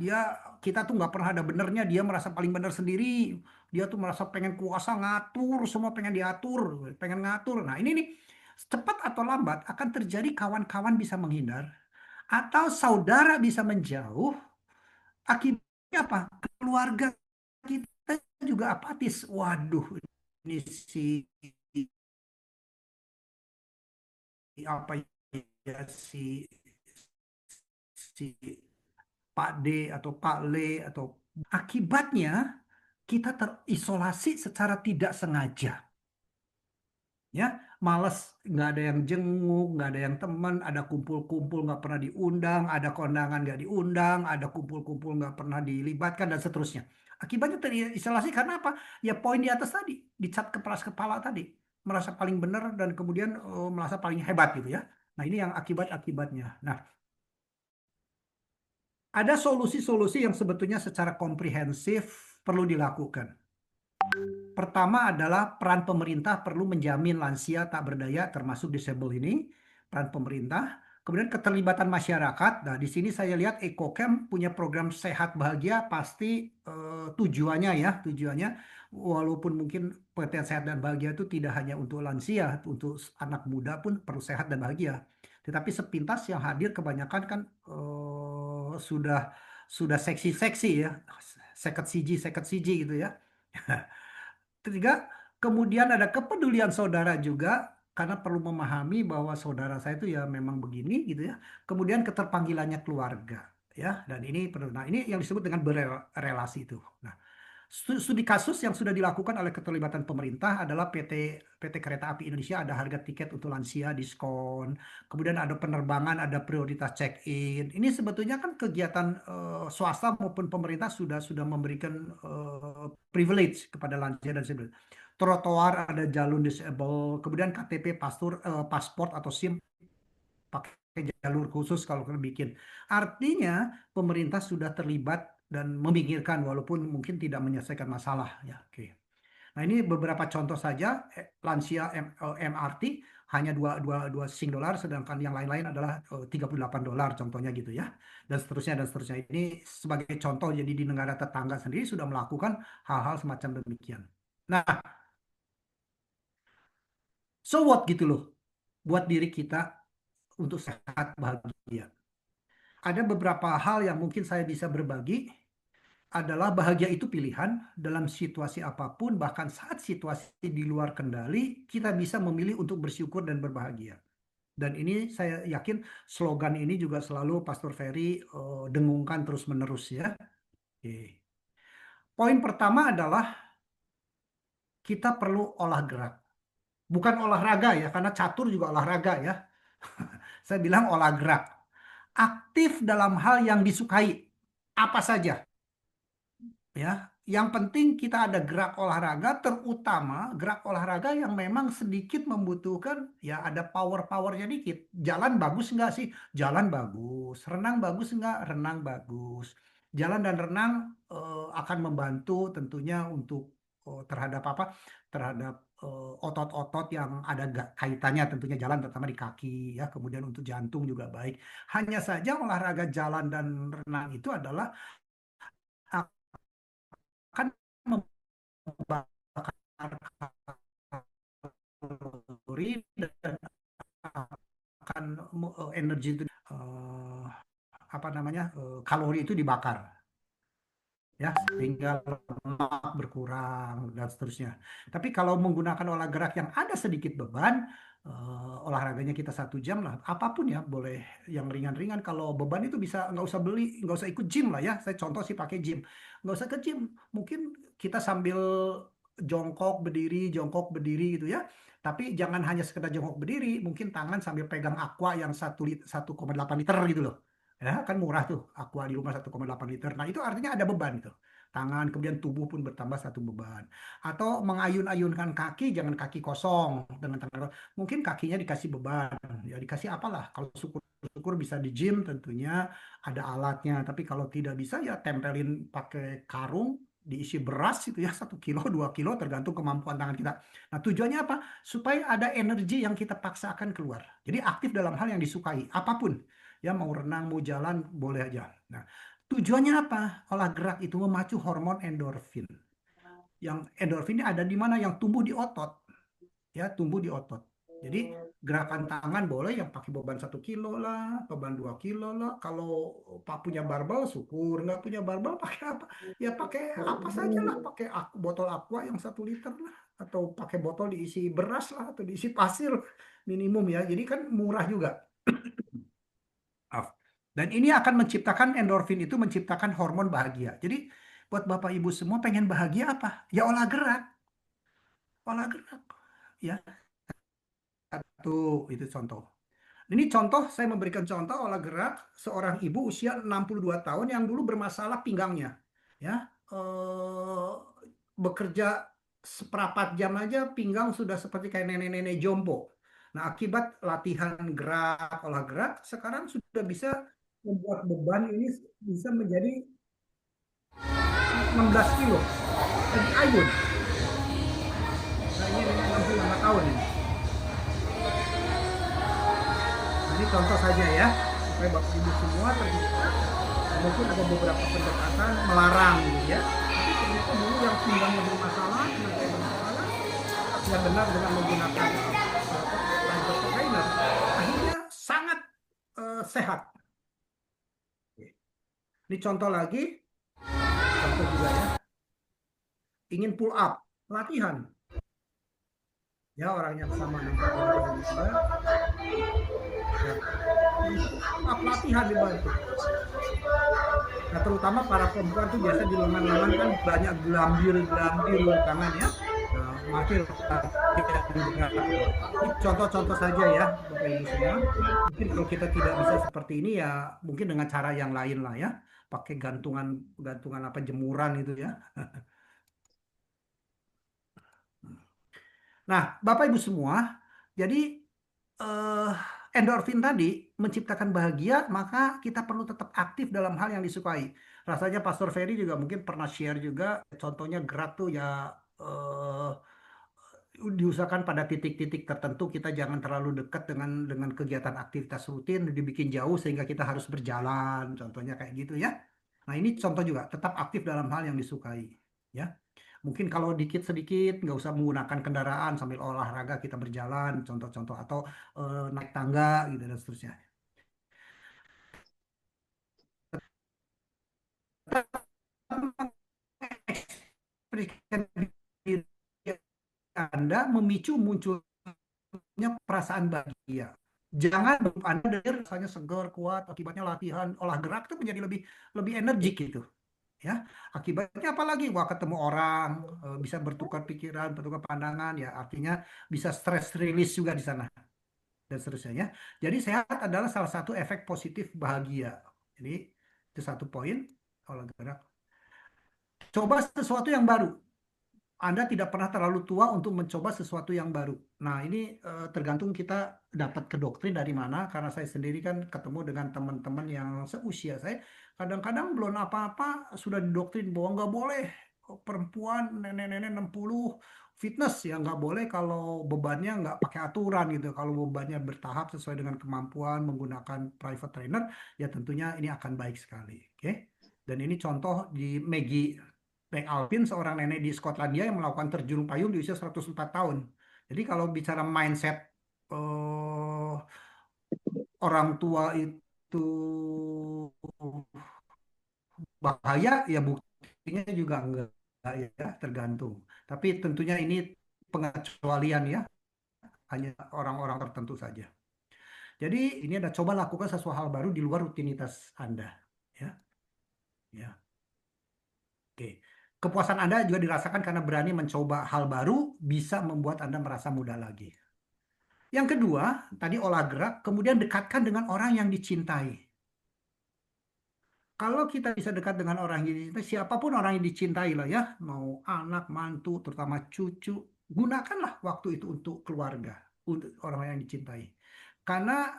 Speaker 4: kita tuh nggak pernah ada benernya, dia merasa paling benar sendiri, dia tuh merasa pengen kuasa, ngatur semua, pengen diatur, pengen ngatur. Nah ini nih, cepat atau lambat akan terjadi, kawan-kawan bisa menghindar atau saudara bisa menjauh. Akibatnya apa? Keluarga kita juga apatis. Waduh, ini si apa ya, si Pak D atau Pak Le, atau akibatnya kita terisolasi secara tidak sengaja. Ya, males, nggak ada yang jenguk, nggak ada yang teman, ada kumpul-kumpul nggak pernah diundang, ada kondangan nggak diundang, ada kumpul-kumpul nggak pernah dilibatkan dan seterusnya. Akibatnya terisolasi karena apa? Ya poin di atas tadi, dicap keras kepala tadi, merasa paling benar dan kemudian merasa paling hebat gitu ya. Nah ini yang akibat-akibatnya. Nah, ada solusi-solusi yang sebetulnya secara komprehensif perlu dilakukan. Pertama adalah peran pemerintah perlu menjamin lansia tak berdaya termasuk disable ini, peran pemerintah. Kemudian keterlibatan masyarakat. Nah, di sini saya lihat EcoCamp punya program sehat bahagia, pasti tujuannya walaupun mungkin pengertian sehat dan bahagia itu tidak hanya untuk lansia, untuk anak muda pun perlu sehat dan bahagia. Tetapi sepintas yang hadir kebanyakan kan sudah seksi-seksi ya, seket siji gitu ya. Ketiga, kemudian ada kepedulian saudara juga, karena perlu memahami bahwa saudara saya itu ya memang begini gitu ya. Kemudian keterpanggilannya keluarga ya, dan ini perlu. Nah, ini yang disebut dengan berelasi itu. Nah, studi kasus yang sudah dilakukan oleh keterlibatan pemerintah adalah PT Kereta Api Indonesia, ada harga tiket untuk lansia diskon, kemudian ada penerbangan, ada prioritas check-in. Ini sebetulnya kan kegiatan swasta maupun pemerintah sudah memberikan privilege kepada lansia dan sebagainya. Trotoar ada jalur disable, kemudian KTP paspor atau SIM pakai jalur khusus kalau kalian bikin. Artinya pemerintah sudah terlibat dan memikirkan walaupun mungkin tidak menyelesaikan masalah ya. Oke. Nah, ini beberapa contoh saja. Lansia MRT hanya dua sing dolar, sedangkan yang lain-lain adalah $38 contohnya gitu ya. Dan seterusnya dan seterusnya. Ini sebagai contoh, jadi di negara tetangga sendiri sudah melakukan hal-hal semacam demikian. Nah, so what gitu loh buat diri kita untuk sehat bahagia. Ada beberapa hal yang mungkin saya bisa berbagi, adalah bahagia itu pilihan dalam situasi apapun, bahkan saat situasi di luar kendali, kita bisa memilih untuk bersyukur dan berbahagia. Dan ini saya yakin slogan ini juga selalu Pastor Ferry dengungkan terus-menerus ya. Oke. Poin pertama adalah kita perlu olah gerak. Bukan olahraga ya, karena catur juga olahraga ya. Saya bilang olah gerak. Aktif dalam hal yang disukai. Apa saja. Ya, yang penting kita ada gerak olahraga, terutama gerak olahraga yang memang sedikit membutuhkan, ya ada power-powernya dikit. Jalan bagus nggak sih? Jalan bagus. Renang bagus nggak? Renang bagus. Jalan dan renang akan membantu tentunya untuk terhadap apa? Terhadap otot-otot yang ada kaitannya tentunya jalan, terutama di kaki ya. Kemudian untuk jantung juga baik. Hanya saja olahraga jalan dan renang itu adalah akan membakar kalori dan akan energi itu apa namanya kalori itu dibakar ya, sehingga lemak berkurang dan seterusnya. Tapi kalau menggunakan olah gerak yang ada sedikit beban, olahraganya kita 1 jam lah, apapun ya, boleh yang ringan-ringan. Kalau beban itu bisa nggak usah beli, nggak usah ikut gym lah ya. Saya contoh sih pakai gym, nggak usah ke gym. Mungkin kita sambil jongkok berdiri gitu ya. Tapi jangan hanya sekedar jongkok berdiri, mungkin tangan sambil pegang aqua yang 1,8 liter gitu loh. Ya, kan murah tuh aqua di rumah 1,8 liter. Nah, itu artinya ada beban itu. Tangan, kemudian tubuh pun bertambah 1 beban. Atau mengayun-ayunkan kaki, jangan kaki kosong dengan tangan. Mungkin kakinya dikasih beban. Ya, dikasih apalah. Kalau syukur-syukur bisa di gym tentunya ada alatnya. Tapi kalau tidak bisa ya tempelin pakai karung, diisi beras itu ya 1 kilo, 2 kilo tergantung kemampuan tangan kita. Nah, tujuannya apa? Supaya ada energi yang kita paksakan keluar. Jadi aktif dalam hal yang disukai, apapun. Ya mau renang, mau jalan, boleh aja. Nah, tujuannya apa? Olah gerak itu memacu hormon endorfin. Yang endorfin ini ada di mana? Yang tumbuh di otot. Ya, tumbuh di otot. Jadi gerakan tangan boleh yang pakai beban 1 kilo lah, beban 2 kilo lah. Kalau Pak punya barbel, syukur. Nggak punya barbel, pakai apa? Ya pakai apa saja lah. Pakai botol aqua yang 1 liter lah. Atau pakai botol diisi beras lah. Atau diisi pasir minimum ya. Jadi kan murah juga. Dan ini akan menciptakan endorfin, itu menciptakan hormon bahagia. Jadi buat Bapak Ibu semua pengen bahagia apa? Ya olah gerak. Olah gerak. Ya, satu itu contoh. Ini contoh, saya memberikan contoh olah gerak seorang ibu usia 62 tahun yang dulu bermasalah pinggangnya. Ya, bekerja seperempat jam aja pinggang sudah seperti kayak nenek-nenek jompo. Nah, akibat latihan gerak, olah gerak, sekarang sudah bisa membuat beban ini bisa menjadi 16 kilo. Jadi ayun. Nah, ini 65 tahun ini. Nah, ini contoh saja ya, supaya Bapak Ibu semua terbuka. Mungkin ada beberapa pendekatan melarang gitu ya. Tapi ternyata dulu yang pinggangnya bermasalah, yang bermasalah, yang benar dengan menggunakan private trainer, akhirnya sangat sehat. Ini contoh lagi, contoh juga ya. Ingin pull up, latihan. Ya, orang yang sama dengan juga. Ya. Up, latihan dibantu. Nah, terutama para perempuan tuh biasa di lengan-lengan kan banyak gelambir tangan ya. Nah, makin ini contoh-contoh saja ya, Bapak Ibu semua. Mungkin kalau kita tidak bisa seperti ini ya, mungkin dengan cara yang lain lah ya. Pakai gantungan apa jemuran itu ya. Nah, Bapak Ibu semua, jadi endorfin tadi menciptakan bahagia, maka kita perlu tetap aktif dalam hal yang disukai. Rasanya Pastor Ferry juga mungkin pernah share juga, contohnya gerak tuh ya diusahakan pada titik-titik tertentu, kita jangan terlalu dekat dengan kegiatan aktivitas rutin, dibikin jauh sehingga kita harus berjalan, contohnya kayak gitu ya. Nah, ini contoh juga tetap aktif dalam hal yang disukai ya. Mungkin kalau dikit sedikit nggak usah menggunakan kendaraan, sambil olahraga kita berjalan, contoh-contoh, atau naik tangga gitu dan seterusnya. Mengekspresikan diri Anda memicu munculnya perasaan bahagia. Jangan Anda dengar rasanya segar, kuat, akibatnya latihan olah gerak itu menjadi lebih energik gitu. Ya, akibatnya apalagi? Wah, ketemu orang, bisa bertukar pikiran, bertukar pandangan, ya artinya bisa stress release juga di sana dan seterusnya ya. Jadi sehat adalah salah satu efek positif bahagia. Jadi itu satu poin olah gerak. Coba sesuatu yang baru. Anda tidak pernah terlalu tua untuk mencoba sesuatu yang baru. Nah, ini tergantung kita dapat ke doktrin dari mana. Karena saya sendiri kan ketemu dengan teman-teman yang seusia saya. Kadang-kadang belum apa-apa sudah didoktrin bahwa nggak boleh perempuan nenek-nenek 60 fitness ya nggak boleh kalau bebannya nggak pakai aturan gitu. Kalau bebannya bertahap sesuai dengan kemampuan menggunakan private trainer, ya tentunya ini akan baik sekali. Oke? Dan ini contoh di Maggie McAlpin, seorang nenek di Skotlandia yang melakukan terjun payung di usia 104 tahun. Jadi kalau bicara mindset eh, orang tua itu bahaya, ya buktinya juga enggak ya, tergantung. Tapi tentunya ini pengecualian ya, hanya orang-orang tertentu saja. Jadi ini ada coba lakukan sesuatu hal baru di luar rutinitas Anda. Ya, ya. Oke. Kepuasan Anda juga dirasakan karena berani mencoba hal baru, bisa membuat Anda merasa muda lagi. Yang kedua, tadi olah gerak, kemudian dekatkan dengan orang yang dicintai. Kalau kita bisa dekat dengan orang yang dicintai, siapapun orang yang dicintai lah ya, mau anak, mantu, terutama cucu, gunakanlah waktu itu untuk keluarga, untuk orang yang dicintai. Karena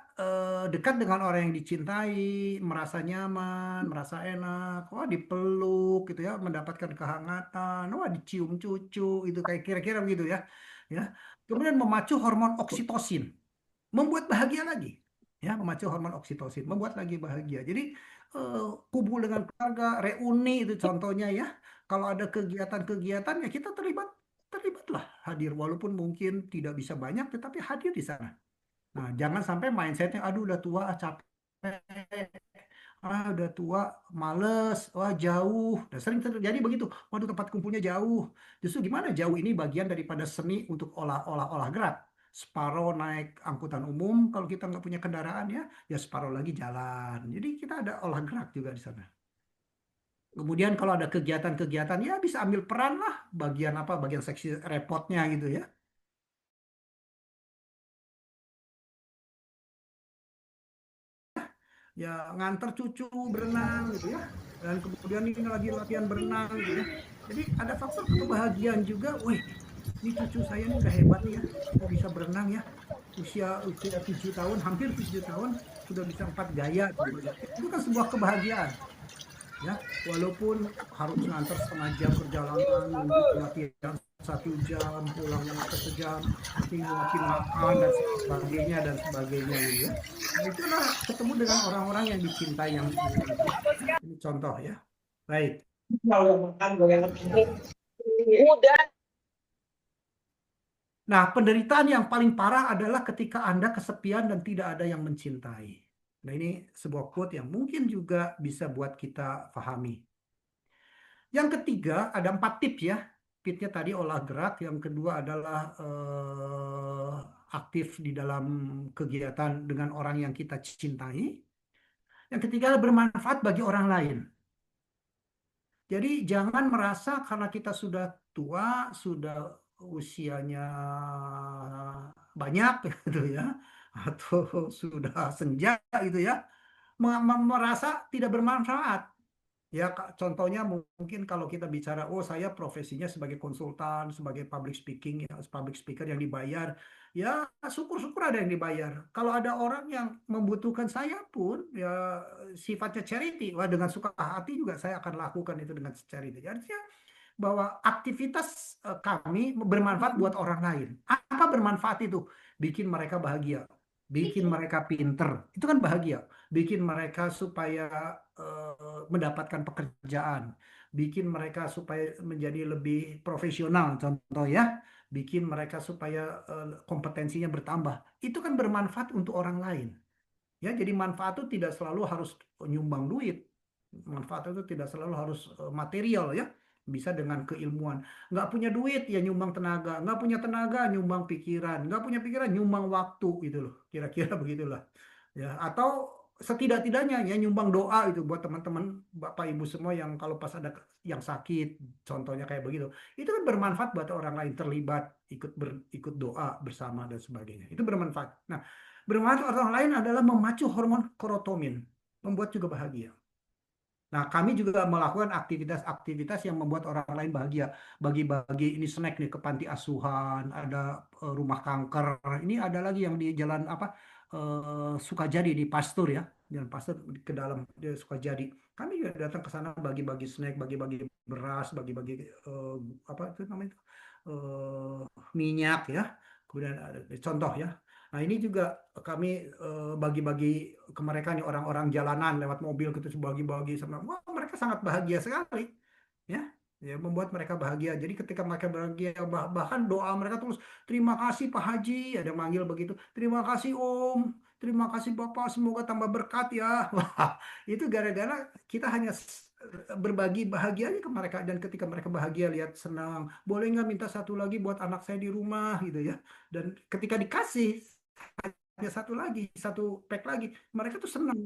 Speaker 4: dekat dengan orang yang dicintai, merasa nyaman, merasa enak, wah dipeluk gitu ya, mendapatkan kehangatan, wah dicium cucu, itu kayak kira-kira begitu ya. Ya. Kemudian memacu hormon oksitosin, membuat bahagia lagi. Ya, memacu hormon oksitosin, membuat lagi bahagia. Jadi kumpul dengan keluarga, reuni itu contohnya ya. Kalau ada kegiatan-kegiatan ya kita terlibatlah hadir walaupun mungkin tidak bisa banyak tetapi hadir di sana. Nah, jangan sampai mindsetnya, aduh udah tua, capek, udah tua, males, wah jauh. Dan sering terjadi begitu. Waduh tempat kumpulnya jauh. Justru gimana jauh ini bagian daripada seni untuk olah gerak. Separuh naik angkutan umum, kalau kita nggak punya kendaraan ya, ya separuh lagi jalan. Jadi kita ada olah gerak juga di sana. Kemudian kalau ada kegiatan-kegiatan, ya bisa ambil peran lah, bagian apa, bagian seksi repotnya gitu ya. Ya nganter cucu berenang gitu ya, dan kemudian ini lagi latihan berenang gitu ya. Jadi ada faktor kebahagiaan juga. Wih, ini cucu saya ini udah hebat nih ya, kok bisa berenang ya, usia usia 7 tahun, hampir 7 tahun sudah bisa 4 gaya gitu ya. Itu kan sebuah kebahagiaan ya, walaupun harus nganter setengah jam perjalanan, nunggu latihan 1 jam, pulangnya nganter sejam, nanti nguapin makan dan sebagainya gitu ya. Nah, itulah ketemu dengan orang-orang yang dicintai yang ini contoh ya. Baik.
Speaker 6: Udah.
Speaker 4: Nah, penderitaan yang paling parah adalah ketika Anda kesepian dan tidak ada yang mencintai. Nah, ini sebuah quote yang mungkin juga bisa buat kita pahami. Yang ketiga, ada 4 tips ya. Tipsnya tadi olah gerak, yang kedua adalah aktif di dalam kegiatan dengan orang yang kita cintai. Yang ketiga adalah bermanfaat bagi orang lain. Jadi jangan merasa karena kita sudah tua, sudah usianya banyak gitu ya, atau sudah senja gitu ya, merasa tidak bermanfaat. Ya, contohnya mungkin kalau kita bicara, oh saya profesinya sebagai konsultan, sebagai public speaking, ya, public speaker yang dibayar, ya syukur-syukur ada yang dibayar. Kalau ada orang yang membutuhkan saya pun, ya sifatnya charity, wah dengan suka hati juga saya akan lakukan itu dengan charity. Artinya bahwa aktivitas kami bermanfaat buat orang lain. Apa bermanfaat itu? Bikin mereka bahagia, bikin mereka pinter, itu kan bahagia. Bikin mereka supaya mendapatkan pekerjaan, bikin mereka supaya menjadi lebih profesional, contoh ya, bikin mereka supaya kompetensinya bertambah. Itu kan bermanfaat untuk orang lain. Ya, jadi manfaat itu tidak selalu harus nyumbang duit. Manfaat itu tidak selalu harus material ya. Bisa dengan keilmuan. Nggak punya duit ya nyumbang tenaga. Nggak punya tenaga nyumbang pikiran. Nggak punya pikiran nyumbang waktu gitu loh. Kira-kira begitulah. Ya, atau setidak-tidaknya ya nyumbang doa itu buat teman-teman Bapak Ibu semua yang kalau pas ada yang sakit, contohnya kayak begitu. Itu kan bermanfaat buat orang lain, terlibat, ikut doa bersama dan sebagainya. Itu bermanfaat. Nah, bermanfaat orang lain adalah memacu hormon serotonin, membuat juga bahagia. Nah, kami juga melakukan aktivitas-aktivitas yang membuat orang lain bahagia. Bagi-bagi ini snack nih ke panti asuhan, ada rumah kanker. Ini ada lagi yang di jalan apa Sukajadi di Pastur ya, jalan Pastur ke dalam di Sukajadi. Kami juga datang ke sana bagi-bagi snack, bagi-bagi beras, bagi-bagi apa itu namanya itu eh, minyak ya. Kemudian ada contoh ya. Nah, ini juga kami bagi-bagi ke mereka nih orang-orang jalanan lewat mobil gitu bagi-bagi sama wah mereka sangat bahagia sekali ya ya membuat mereka bahagia jadi ketika mereka bahagia bahkan doa mereka terus terima kasih Pak Haji ada manggil begitu terima kasih Om terima kasih Bapak semoga tambah berkat ya wah itu gara-gara kita hanya berbagi bahagia aja ke mereka dan ketika mereka bahagia lihat senang boleh nggak minta satu lagi buat anak saya di rumah gitu ya dan ketika dikasih hanya satu lagi, satu pack lagi. Mereka tuh senang.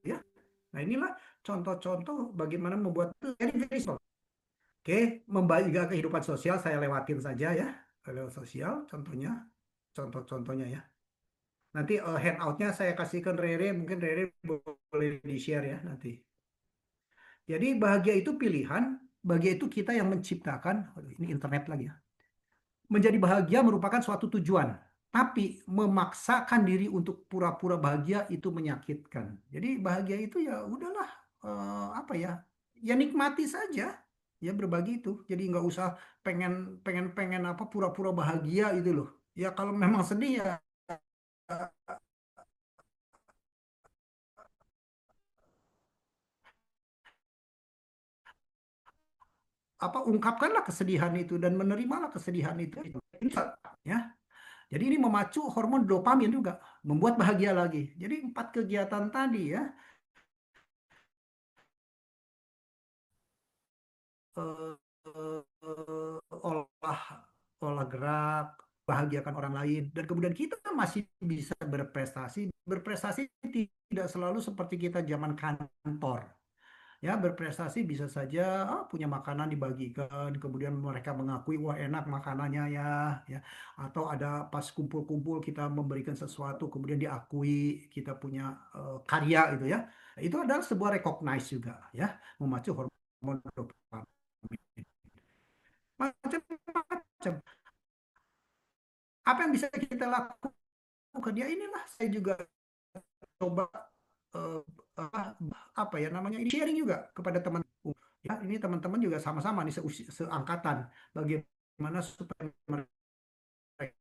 Speaker 4: Ya. Nah inilah contoh-contoh bagaimana membuat jadi very simple. Oke, membagi kehidupan sosial saya lewatin saja ya. Lewat sosial, contohnya, contoh-contohnya ya. Nanti handoutnya saya kasihkan Rere, mungkin Rere boleh di-share ya nanti. Jadi bahagia itu pilihan, bahagia itu kita yang menciptakan. Aduh, ini internet lagi ya. Menjadi bahagia merupakan suatu tujuan, tapi memaksakan diri untuk pura-pura bahagia itu menyakitkan. Jadi bahagia itu ya udahlah apa ya, ya nikmati saja, ya berbagi itu. Jadi nggak usah pengen pengen pengen apa pura-pura bahagia itu loh. Ya kalau memang sedih ya apa ungkapkanlah kesedihan itu dan menerimalah kesedihan itu. Ya. Jadi ini memacu hormon dopamin juga, membuat bahagia lagi. Jadi 4 kegiatan tadi ya, eh, olah olah gerak, bahagiakan orang lain, dan kemudian kita masih bisa berprestasi. Berprestasi tidak selalu seperti kita zaman kantor. Ya, berprestasi bisa saja punya makanan dibagikan, kemudian mereka mengakui wah enak makanannya ya, ya. Atau ada pas kumpul-kumpul kita memberikan sesuatu, kemudian diakui kita punya karya itu ya. Itu adalah sebuah recognize juga ya, memacu hormon dopamin. Macam-macam. Apa yang bisa kita lakukan? Ya inilah saya juga coba eh, apa ya namanya ini sharing juga kepada teman ya ini teman-teman juga sama-sama nih seangkatan bagaimana supaya mereka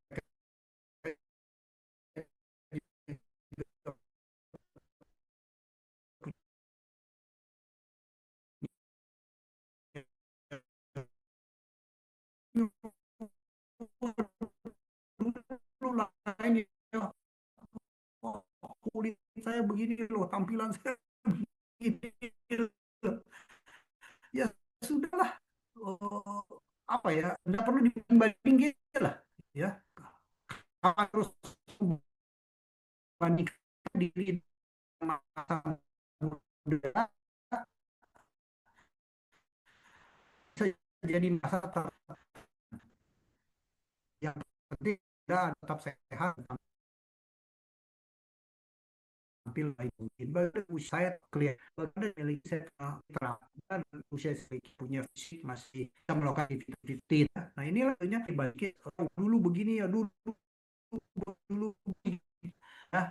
Speaker 4: ini oh, kulit saya begini loh tampilan saya begini ya sudahlah oh, apa ya tidak perlu dibandingin lah ya harus bandingkan diri masa muda bisa jadi masa yang penting kita tetap sehat tampil baik mungkin badan usia saya kelihatan badan yang saya terapkan usia saya punya fisik masih bisa melakukan aktivitas nah inilah tentunya dibagi dulu begini ya dulu begini. Nah,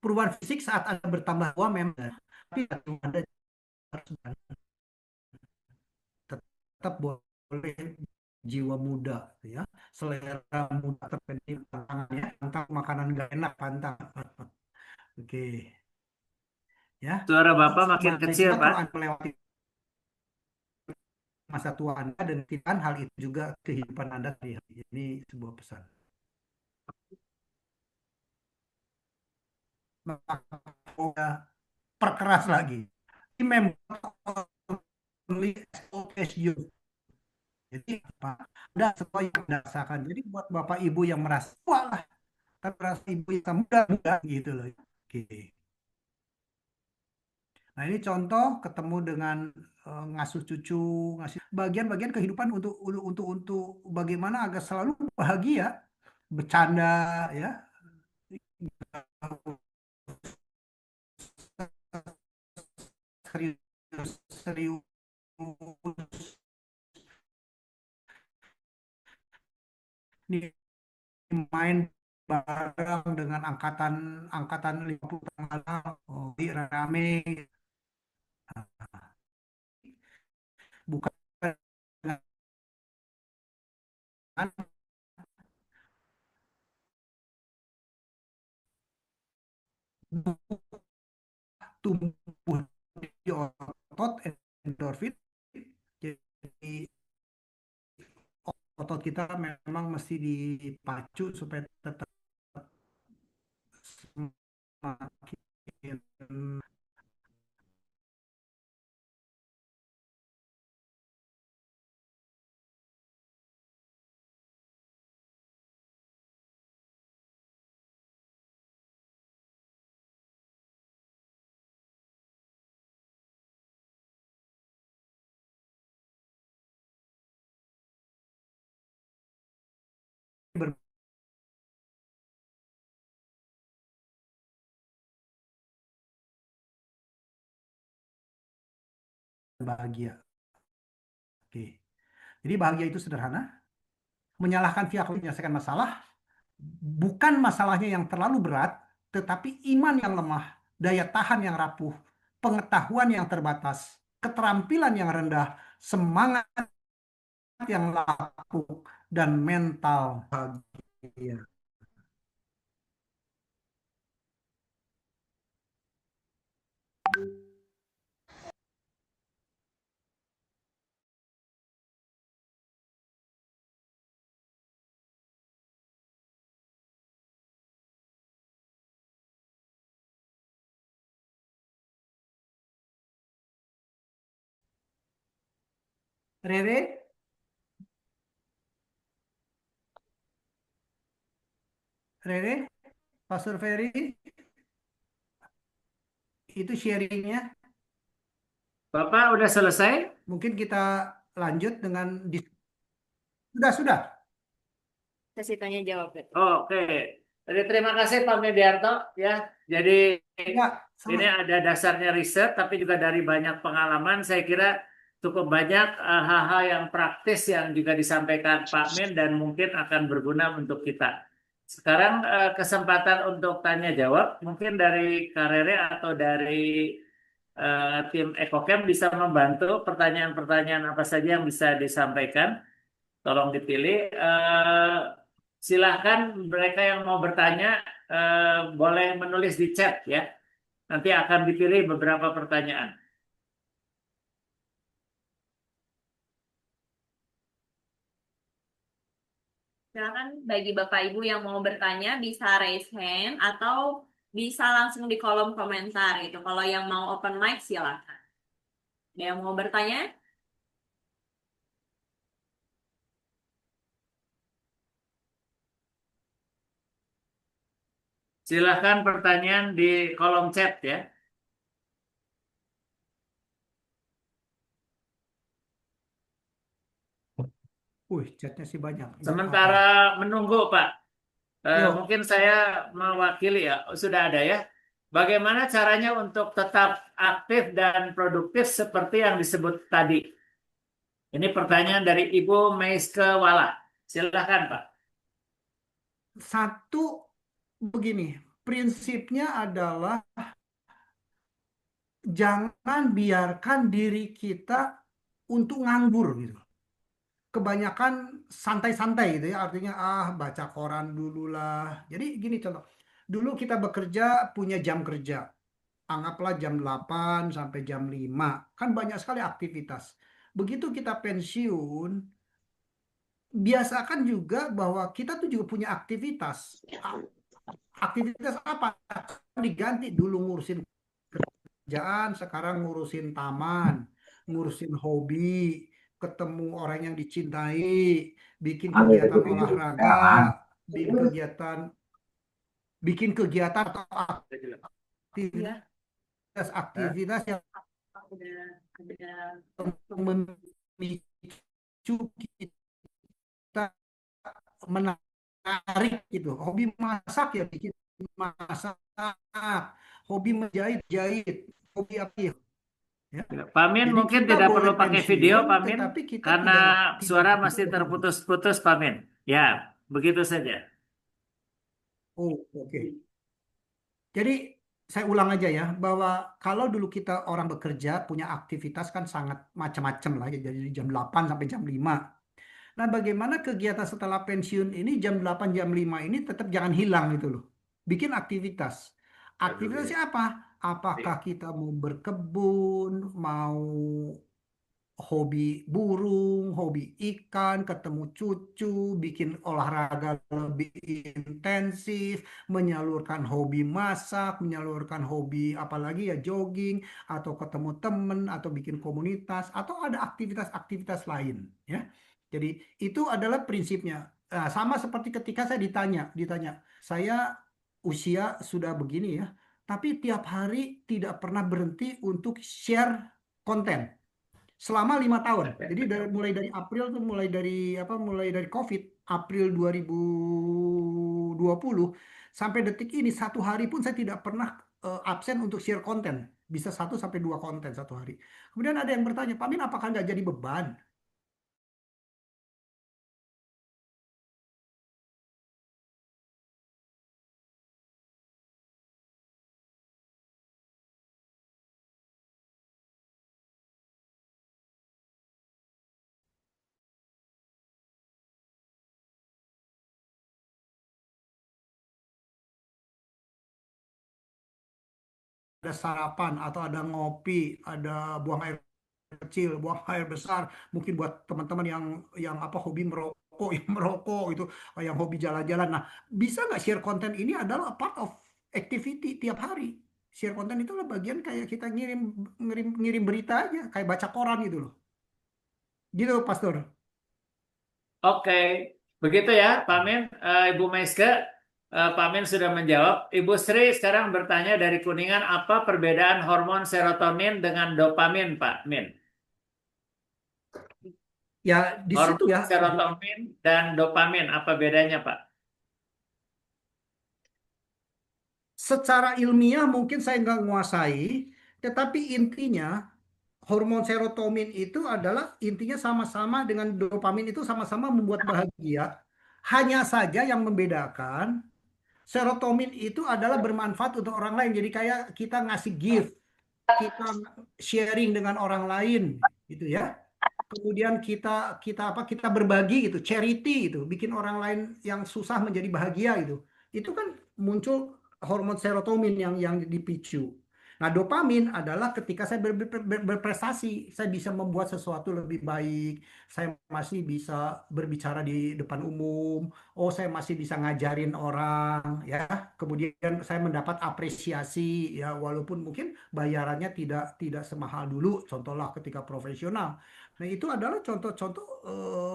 Speaker 4: perubahan fisik saat Anda bertambah tua memang tapi Anda harus tetap boleh jiwa muda ya selera muda terpenting tantangannya tentang makanan gak enak pantang oke ya
Speaker 3: Suara Bapak makin
Speaker 4: mari
Speaker 3: kecil,
Speaker 4: kita
Speaker 3: Pak.
Speaker 4: kalau Anda melewati masa tua Anda dan tidak hal itu juga kehidupan Anda ini sebuah pesan maka perkeras lagi memang only as you jadi apa ada sesuatu yang merasakan jadi buat bapak ibu yang merasa tua lah kan merasa ibu yang muda gitu loh oke nah ini contoh ketemu dengan ngasuh cucu ngasih bagian-bagian kehidupan untuk bagaimana agar selalu bahagia bercanda ya serius-serius nih main bareng dengan angkatan angkatan 50 tanggal, oh, rame, bukan tumbuh di otot endorfin, jadi otot kita memang mesti dipacu supaya tetap semakin berbahagia. Oke. Jadi bahagia itu sederhana, menyalahkan pihak lain menyelesaikan masalah, bukan masalahnya yang terlalu berat, tetapi iman yang lemah, daya tahan yang rapuh, pengetahuan yang terbatas, keterampilan yang rendah, semangat yang lapuk, dan mental bahagia. Rere, Rere, Pastor Ferry, itu sharingnya.
Speaker 3: Bapak udah selesai?
Speaker 4: Mungkin kita lanjut dengan sudah.
Speaker 1: Sesi tanya jawab.
Speaker 3: Oke. Jadi terima kasih Pak Mediarto ya. Jadi
Speaker 4: Ya,
Speaker 3: ini
Speaker 4: sama.
Speaker 3: ada dasarnya riset, tapi juga dari banyak pengalaman. Saya kira cukup banyak hal-hal yang praktis yang juga disampaikan Pak Men dan mungkin akan berguna untuk kita. Sekarang kesempatan untuk tanya jawab, mungkin dari Karere atau dari tim Ekokem bisa membantu pertanyaan-pertanyaan apa saja yang bisa disampaikan. Tolong dipilih. Silahkan mereka yang mau bertanya boleh menulis di chat ya. Nanti akan dipilih beberapa pertanyaan.
Speaker 1: Silakan bagi Bapak Ibu yang mau bertanya bisa raise hand atau bisa langsung di kolom komentar gitu. Kalau yang mau open mic silakan. Ada yang mau bertanya?
Speaker 3: Silahkan pertanyaan di kolom chat ya.
Speaker 4: Chatnya sih banyak.
Speaker 3: Sementara menunggu Pak,
Speaker 4: Yuk.
Speaker 3: mungkin saya mewakili ya, sudah ada ya. Bagaimana caranya untuk tetap aktif dan produktif seperti yang disebut tadi? Ini pertanyaan dari Ibu Meiske Wala. Silahkan Pak.
Speaker 4: Satu, begini, prinsipnya adalah jangan biarkan diri kita untuk nganggur gitu. Kebanyakan santai-santai gitu ya, artinya baca koran dulu lah. Jadi gini contoh, dulu kita bekerja punya jam kerja, anggaplah jam 8 sampai jam 5, kan banyak sekali aktivitas. Begitu kita pensiun, biasakan juga bahwa kita tuh juga punya aktivitas. Aktivitas apa? Diganti dulu ngurusin kerjaan, sekarang ngurusin taman, ngurusin hobi, ketemu orang yang dicintai, bikin kegiatan olahraga, bikin kegiatan atau aktivitas yang memicu kita menarik gitu. Hobi masak ya bikin masak, hobi menjahit, hobi apa ya? Ya.
Speaker 3: Pak Min
Speaker 4: Jadi
Speaker 3: mungkin
Speaker 4: kita
Speaker 3: tidak
Speaker 4: boleh
Speaker 3: perlu pakai video,
Speaker 4: pensiun,
Speaker 3: Pak Min,
Speaker 4: tetapi kita
Speaker 3: karena
Speaker 4: tidak
Speaker 3: suara
Speaker 4: begitu
Speaker 3: masih
Speaker 4: bahagia.
Speaker 3: terputus-putus, Pak Min. Ya, begitu saja.
Speaker 4: Oh, oke. Jadi saya ulang aja ya, bahwa kalau dulu kita orang bekerja punya aktivitas kan sangat macam-macam lah ya, dari jam 8 sampai jam 5. Nah, bagaimana kegiatan setelah pensiun ini jam 8 jam 5 ini tetap jangan hilang gitu loh. Bikin aktivitas. Aktivitasnya apa? Apakah kita mau berkebun, mau hobi burung, hobi ikan, ketemu cucu, bikin olahraga lebih intensif, menyalurkan hobi masak, menyalurkan hobi apalagi ya jogging, atau ketemu temen, atau bikin komunitas, atau ada aktivitas-aktivitas lain ya. Jadi itu adalah prinsipnya. Nah, sama seperti ketika saya ditanya, saya usia sudah begini ya, tapi tiap hari tidak pernah berhenti untuk share konten selama 5 tahun. Jadi mulai dari April tuh mulai dari COVID April 2020 sampai detik ini satu hari pun saya tidak pernah absen untuk share konten. Bisa 1 sampai 2 konten satu hari. Kemudian ada yang bertanya, Pak Min, apakah nggak jadi beban? Ada sarapan atau ada ngopi, ada buang air kecil, buang air besar, mungkin buat teman-teman yang apa hobi merokok, yang merokok itu, yang hobi jalan-jalan. Nah, bisa nggak share konten ini adalah part of activity tiap hari. Share konten itulah bagian kayak kita ngirim ngirim ngirim berita aja, kayak baca koran gitu loh. Gitu, Pastor.
Speaker 3: Oke, begitu ya, Pak Min. Ibu Maiske, Pak Min sudah menjawab. Ibu Sri sekarang bertanya dari Kuningan, apa perbedaan hormon serotonin dengan dopamin, Pak Min?
Speaker 4: Ya, di situ
Speaker 3: Hormon
Speaker 4: ya.
Speaker 3: serotonin dan dopamin, apa bedanya, Pak?
Speaker 4: Secara ilmiah mungkin saya nggak menguasai, tetapi intinya hormon serotonin itu adalah intinya sama-sama dengan dopamin itu sama-sama membuat bahagia. Hanya saja yang membedakan serotonin itu adalah bermanfaat untuk orang lain. Jadi kayak kita ngasih gift, kita sharing dengan orang lain gitu ya. Kemudian kita kita apa kita berbagi gitu, charity itu, bikin orang lain yang susah menjadi bahagia gitu. Itu kan muncul hormon serotonin yang dipicu. Nah, dopamin adalah ketika saya berprestasi, saya bisa membuat sesuatu lebih baik, saya masih bisa berbicara di depan umum, oh saya masih bisa ngajarin orang, ya. Kemudian saya mendapat apresiasi, ya, walaupun mungkin bayarannya tidak tidak semahal dulu, contohlah ketika profesional. Nah, itu adalah contoh-contoh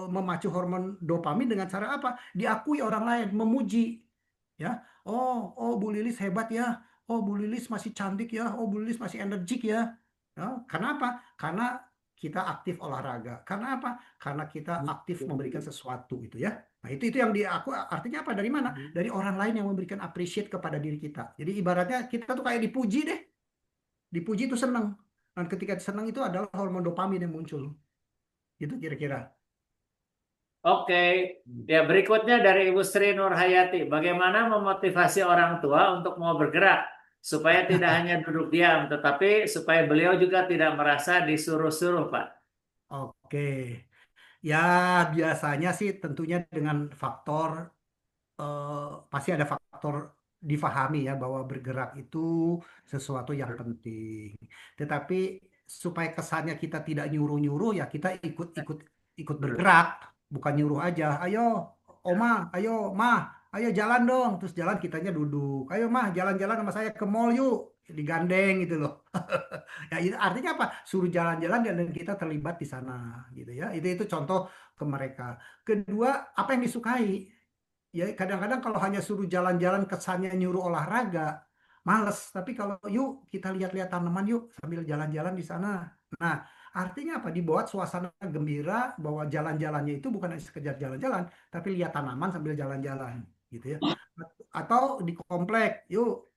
Speaker 4: memacu hormon dopamin dengan cara apa? Diakui orang lain, memuji, ya. Oh, oh Bu Lilis hebat ya. Oh, Bu Lilis masih cantik ya. Oh, Bu Lilis masih energik ya. Ya, kenapa? Karena kita aktif olahraga. Karena apa? Karena kita aktif memberikan sesuatu itu ya. Nah, itu yang aku artinya apa? Dari mana? Dari orang lain yang memberikan appreciate kepada diri kita. Jadi ibaratnya kita tuh kayak dipuji deh. Dipuji itu senang. Dan ketika senang itu adalah hormon dopamin yang muncul. Itu kira-kira.
Speaker 3: Oke, ya berikutnya dari Ibu Sri Nurhayati. Bagaimana memotivasi orang tua untuk mau bergerak supaya tidak hanya duduk diam, tetapi supaya beliau juga tidak merasa disuruh-suruh, Pak?
Speaker 4: Oke. Ya, biasanya sih tentunya dengan faktor eh, pasti ada faktor difahami ya bahwa bergerak itu sesuatu yang penting. Tetapi supaya kesannya kita tidak nyuruh-nyuruh ya kita ikut-ikut ikut bergerak, bukan nyuruh aja. Ayo, Oma, ayo, Ma, ayo jalan dong. Terus jalan kitanya duduk. Ayo, Ma, jalan-jalan sama saya ke mall yuk. Digandeng gitu loh. Ya, itu artinya apa? Suruh jalan-jalan dan kita terlibat di sana gitu ya. Itu contoh ke mereka. Kedua, apa yang disukai? Ya kadang-kadang kalau hanya suruh jalan-jalan kesannya nyuruh olahraga, males. Tapi kalau yuk kita lihat-lihat tanaman yuk sambil jalan-jalan di sana. Nah, artinya apa? Dibuat suasana gembira bahwa jalan-jalannya itu bukan hanya sekedar jalan-jalan, tapi lihat tanaman sambil jalan-jalan, gitu ya. Atau di komplek, yuk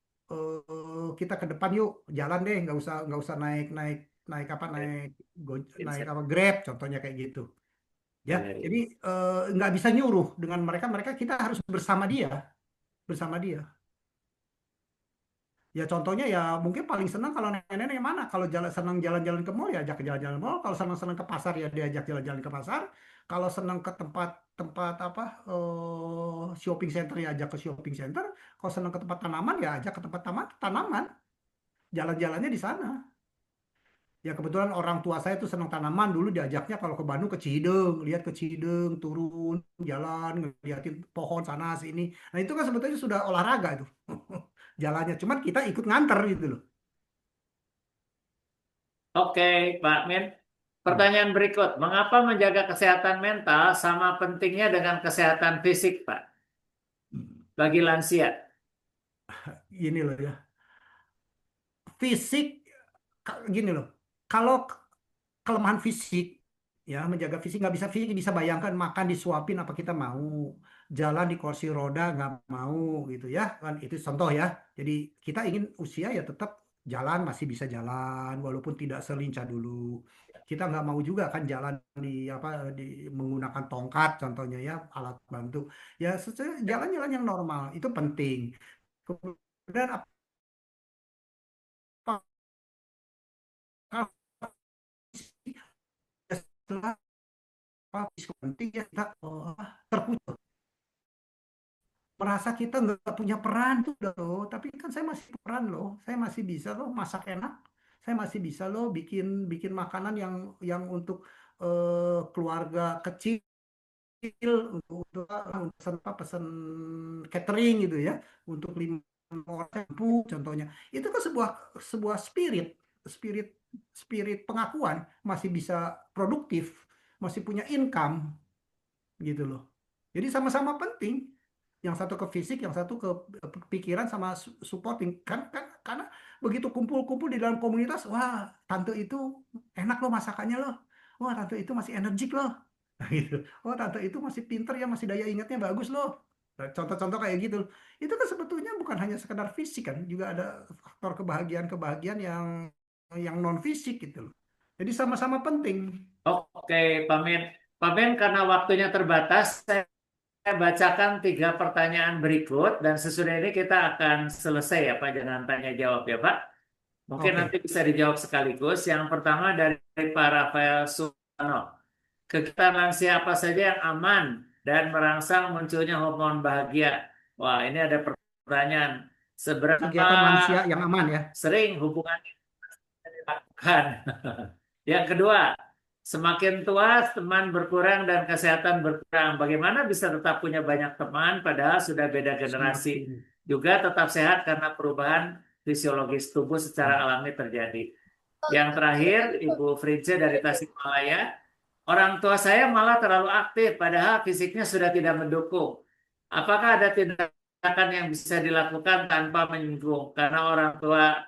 Speaker 4: kita ke depan yuk jalan deh, nggak usah naik-naik naik apa
Speaker 3: Oke,
Speaker 4: naik naik
Speaker 3: Vincent.
Speaker 4: apa Grab contohnya kayak gitu ya.
Speaker 3: Iya, iya.
Speaker 4: Jadi nggak bisa nyuruh dengan mereka, kita harus bersama dia. Ya contohnya ya mungkin paling senang kalau nenek-nenek yang mana? Kalau senang jalan-jalan ke mall ya ajak ke jalan-jalan mall. Kalau senang-senang ke pasar ya diajak jalan-jalan ke pasar. Kalau senang ke tempat apa shopping center ya ajak ke shopping center. Kalau senang ke tempat tanaman ya ajak ke tempat tanaman. Jalan-jalannya di sana. Ya kebetulan orang tua saya tuh senang tanaman, dulu diajaknya kalau ke Bandung ke Cihideng, lihat ke Cihideng, turun jalan ngeliatin pohon sana sini. Nah itu kan sebetulnya sudah olahraga itu jalannya. Cuman kita ikut nganter gitu loh.
Speaker 3: Oke, Pak Min.
Speaker 4: Hmm.
Speaker 3: Pertanyaan berikut, mengapa menjaga kesehatan mental sama pentingnya dengan kesehatan fisik, Pak, bagi lansia?
Speaker 4: Gini loh ya, fisik gini loh. Kalau kelemahan fisik ya, menjaga fisik nggak bisa, fisik bisa bayangkan makan disuapin apa kita mau, jalan di kursi roda nggak mau gitu ya kan, itu contoh ya. Jadi kita ingin usia ya tetap jalan, masih bisa jalan walaupun tidak selincah dulu. Kita nggak mau juga kan jalan di apa di menggunakan tongkat contohnya ya, alat bantu ya. Jalan-jalan yang normal itu penting. Kemudian apa setelah penting ya kita terputus, merasa kita nggak punya peran tuh udah loh. Tapi kan saya masih peran loh, saya masih bisa loh masak enak, saya masih bisa loh bikin bikin makanan yang untuk keluarga kecil, untuk pesen catering gitu ya, untuk 5 orang contohnya. Itu kan sebuah sebuah spirit spirit spirit pengakuan, masih bisa produktif, masih punya income gitu loh. Jadi sama-sama penting. Yang satu ke fisik, yang satu ke pikiran sama supporting. Kan karena begitu kumpul-kumpul di dalam komunitas, wah, tante itu enak loh masakannya loh. Wah, tante itu masih energik loh. Nah, gitu. Oh, tante itu masih pinter ya, masih daya ingatnya bagus loh. Nah, contoh-contoh kayak gitu. Itu kan sebetulnya bukan hanya sekedar fisik kan, juga ada faktor kebahagiaan-kebahagiaan yang non fisik gitu loh. Jadi sama-sama penting.
Speaker 3: Oke, Pak Min. Pak Min, karena waktunya terbatas, saya bacakan 3 pertanyaan berikut dan sesudah ini kita akan selesai ya Pak, jangan tanya jawab ya Pak. Mungkin nanti
Speaker 4: Oke.
Speaker 3: bisa dijawab sekaligus. Yang pertama dari Pak Rafael Suwano. Kegiatan lansia apa saja yang aman dan merangsang munculnya hormon bahagia? Wah, ini ada pertanyaan. Seberapa
Speaker 4: Kegiatan lansia yang aman ya.
Speaker 3: sering hubungan dilakukan? Yang kedua, semakin tua teman berkurang dan kesehatan berkurang. Bagaimana bisa tetap punya banyak teman padahal sudah beda generasi?
Speaker 4: Semakin.
Speaker 3: Juga tetap sehat karena perubahan fisiologis tubuh secara alami terjadi. Yang terakhir, Ibu Frince dari Tasikmalaya. Orang tua saya malah terlalu aktif padahal fisiknya sudah tidak mendukung. Apakah ada tindakan yang bisa dilakukan tanpa menyinggung? Karena orang tua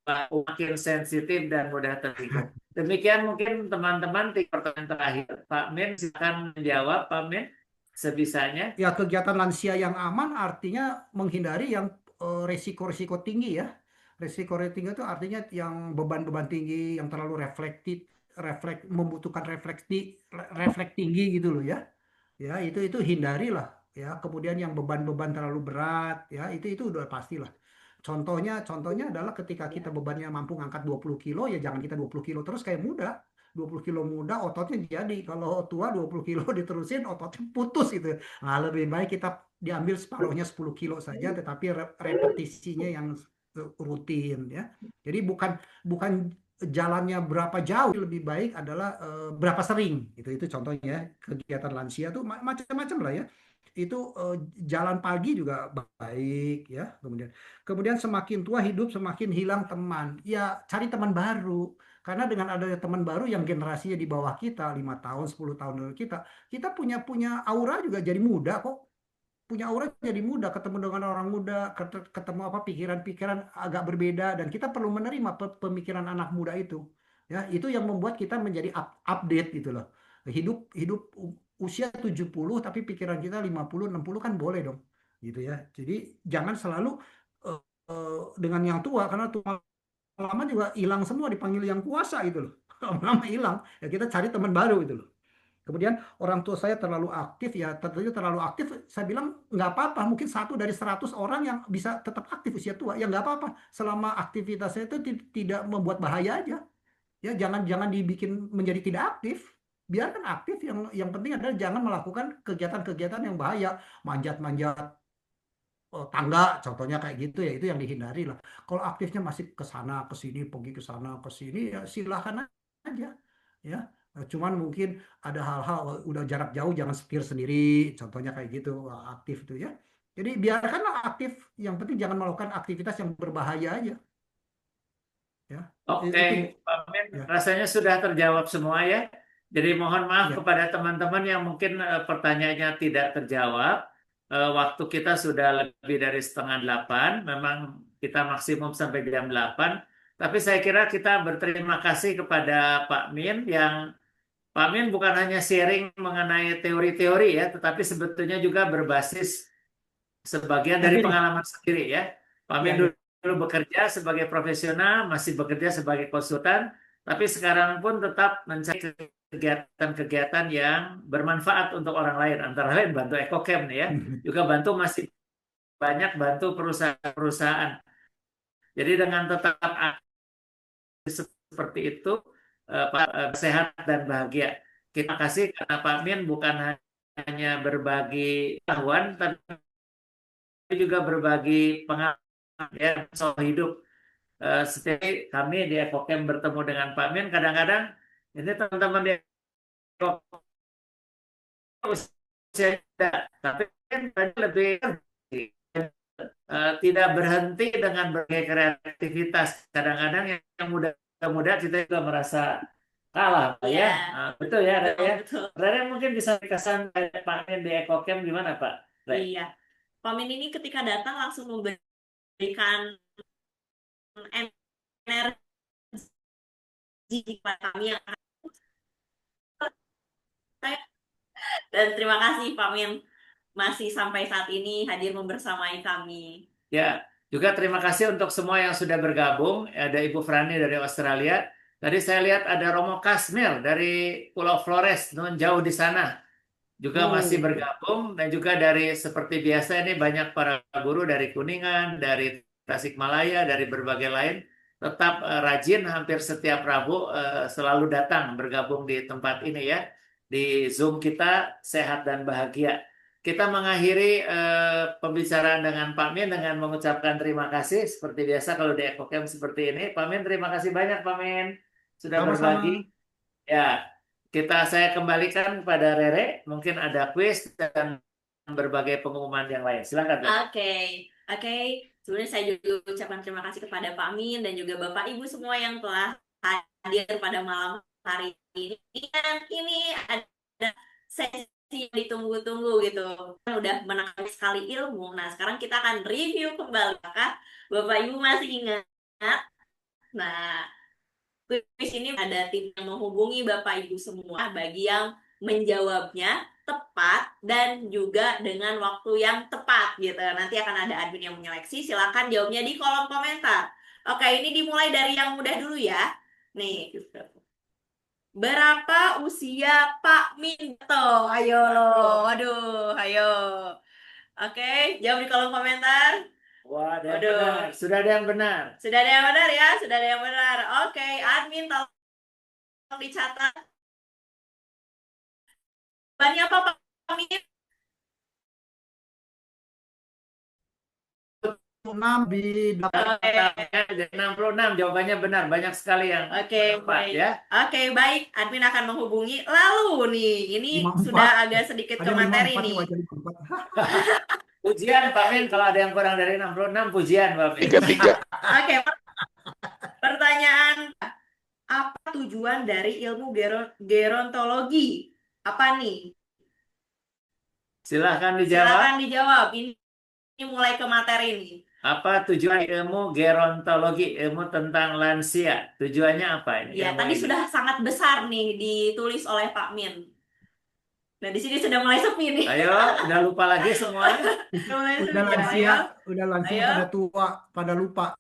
Speaker 3: makin sensitif dan mudah tersinggung. Demikian mungkin teman-teman 3 pertanyaan terakhir. Pak Min, silakan menjawab, Pak Min, sebisanya.
Speaker 4: Ya, kegiatan lansia yang aman artinya menghindari yang resiko-resiko tinggi ya. Resiko-resiko tinggi itu artinya yang beban-beban tinggi, yang terlalu membutuhkan refleks tinggi gitu loh ya. Ya, itu hindarilah ya. Kemudian yang beban-beban terlalu berat ya, itu udah pastilah. Contohnya adalah ketika kita bebannya mampu ngangkat 20 kilo, ya jangan kita 20 kilo terus kayak muda. 20 kilo muda ototnya jadi, kalau tua 20 kilo diterusin ototnya putus itu. Nah, lebih baik kita diambil separuhnya 10 kilo saja, tetapi repetisinya yang rutin ya. Jadi bukan bukan jalannya berapa jauh, lebih baik adalah berapa sering. Itu contohnya kegiatan lansia tuh macam-macam lah ya. Itu jalan pagi juga baik ya. Kemudian semakin tua hidup semakin hilang teman. Ya cari teman baru. Karena dengan adanya teman baru yang generasinya di bawah kita, 5 tahun, 10 tahun dari kita punya aura juga jadi muda kok. Punya aura jadi muda, ketemu dengan orang muda, ketemu apa pikiran-pikiran agak berbeda, dan kita perlu menerima pemikiran anak muda itu. Ya, itu yang membuat kita menjadi update gitu loh. Hidup hidup usia 70 tapi pikiran kita 50, 60 kan boleh dong. Gitu ya. Jadi jangan selalu dengan yang tua, karena tua lama-lama juga hilang semua, dipanggil yang kuasa gitu loh. Lama-lama hilang, ya kita cari teman baru gitu loh. Kemudian orang tua saya terlalu aktif, ya tentunya terlalu aktif. Saya bilang nggak apa-apa, mungkin 1 dari 100 orang yang bisa tetap aktif usia tua, ya nggak apa-apa. Selama aktivitasnya itu tidak membuat bahaya aja. Ya jangan jangan dibikin menjadi tidak aktif. Biarkan aktif. Yang penting adalah jangan melakukan kegiatan-kegiatan yang bahaya, manjat-manjat tangga, contohnya kayak gitu ya, itu yang dihindari lah. Kalau aktifnya masih ke sana ke sini, pergi ke sana ke sini, ya silahkan aja ya. Cuman mungkin ada hal-hal udah jarak jauh jangan setir sendiri, contohnya kayak gitu aktif itu ya. Jadi biarkanlah aktif, yang penting jangan melakukan aktivitas yang berbahaya aja ya.
Speaker 3: Oke,
Speaker 4: Itu
Speaker 3: Pak Min,
Speaker 4: ya.
Speaker 3: rasanya sudah terjawab semua ya. Jadi mohon maaf
Speaker 4: Ya.
Speaker 3: kepada teman-teman yang mungkin pertanyaannya tidak terjawab. Waktu kita sudah lebih dari 7:30, memang kita maksimum sampai jam 8. Tapi saya kira kita berterima kasih kepada Pak Min yang Pak Min bukan hanya sharing mengenai teori-teori ya, tetapi sebetulnya juga berbasis sebagian dari
Speaker 4: Empiris.
Speaker 3: pengalaman sendiri ya. Pak Min
Speaker 4: Ya, ya.
Speaker 3: dulu bekerja sebagai profesional, masih bekerja sebagai konsultan, tapi sekarang pun tetap mencari kegiatan-kegiatan yang bermanfaat untuk orang lain. Antara lain bantu EcoCamp nih ya, juga masih banyak bantu perusahaan-perusahaan. Jadi dengan tetap aktif seperti itu, sehat dan bahagia. Kita kasih karena Pak Min bukan hanya berbagi pengetahuan, tapi juga berbagi pengalaman ya soal hidup. Setiap kami di EcoCamp bertemu dengan Pak Min, kadang-kadang ini teman-teman di EcoCamp usia muda, tapi kan lebih tidak berhenti dengan berbagai kreativitas. Kadang-kadang yang muda-muda kita juga merasa kalah, Pak, ya.
Speaker 1: Iya,
Speaker 3: Betul ya, Rek, ya.
Speaker 1: betul.
Speaker 3: Rere mungkin bisa kesan Pak Min di EcoCamp gimana, Pak? Rek?
Speaker 1: Iya. Pak Min ini ketika datang langsung memberikan energi kepada kami yang dan terima kasih Pak Min masih sampai saat ini hadir membersamai kami.
Speaker 3: Ya, juga terima kasih untuk semua yang sudah bergabung. Ada Ibu Frani dari Australia. Tadi saya lihat ada Romo Kasmir dari Pulau Flores, non jauh di sana. Juga masih bergabung, dan juga dari seperti biasa ini banyak para guru dari Kuningan, dari Tasikmalaya, dari berbagai lain. Tetap rajin hampir setiap Rabu selalu datang bergabung di tempat ini ya. Di Zoom kita sehat dan bahagia. Kita mengakhiri pembicaraan dengan Pak Min dengan mengucapkan terima kasih. Seperti biasa kalau di EcoCamp seperti ini. Pak Min, terima kasih banyak Pak Min sudah
Speaker 4: Sama-sama.
Speaker 3: berbagi. Ya, saya kembalikan kepada Rere. Mungkin ada kuis dan berbagai pengumuman yang lain. Silakan, Rere.
Speaker 1: Oke. Sebenarnya saya juga ucapkan terima kasih kepada Pak Min dan juga Bapak Ibu semua yang telah hadir pada malam hari ini. Dan ini ada sesi yang ditunggu-tunggu gitu. Kan udah menangkap sekali ilmu. Nah, sekarang kita akan review kembali. Apakah Bapak Ibu masih ingat? Nah, kuis ini ada tim yang menghubungi Bapak Ibu semua bagi yang menjawabnya tepat dan juga dengan waktu yang tepat gitu. Nanti akan ada admin yang menyeleksi. Silakan jawabnya di kolom komentar. Oke, ini dimulai dari yang mudah dulu ya. Nih, berapa usia Pak Minto? Ayo lo, waduh, ayo. Oke, jawab di kolom komentar.
Speaker 3: Wah, ada yang
Speaker 1: Waduh.
Speaker 3: benar. Sudah ada yang benar.
Speaker 1: Sudah ada yang benar ya, sudah ada yang benar. Oke, admin tolong dicatat. Jawabannya apa Pak Min?
Speaker 4: 6 di
Speaker 3: 66, jawabannya benar. Banyak sekali yang
Speaker 1: Oke,
Speaker 3: tepat
Speaker 1: baik.
Speaker 3: ya.
Speaker 1: Oke, baik. Admin akan menghubungi. Lalu nih, ini
Speaker 4: 54.
Speaker 1: sudah agak sedikit ke
Speaker 4: Ada
Speaker 1: materi
Speaker 4: 54
Speaker 1: nih.
Speaker 4: wajah 54.
Speaker 3: Pujian Pak Min, kalau ada yang kurang dari 66, pujian Pak Min.
Speaker 1: Oke, pertanyaan. Apa tujuan dari ilmu gerontologi? Apa nih?
Speaker 3: Silahkan dijawab.
Speaker 1: Silakan dijawab. Ini mulai ke materi nih.
Speaker 3: Apa tujuan ilmu gerontologi, ilmu tentang lansia? Tujuannya apa ini?
Speaker 1: Ya,
Speaker 3: ilmu
Speaker 1: tadi
Speaker 3: ini?
Speaker 1: sudah sangat besar nih ditulis oleh Pak Min. Nah, di sini sudah mulai sepi nih.
Speaker 3: Ayo, udah lupa lagi semua.
Speaker 1: Mulai sepi.
Speaker 4: Udah lansia,
Speaker 1: Ayo.
Speaker 4: udah lansia
Speaker 1: Ayo.
Speaker 4: pada tua, pada lupa.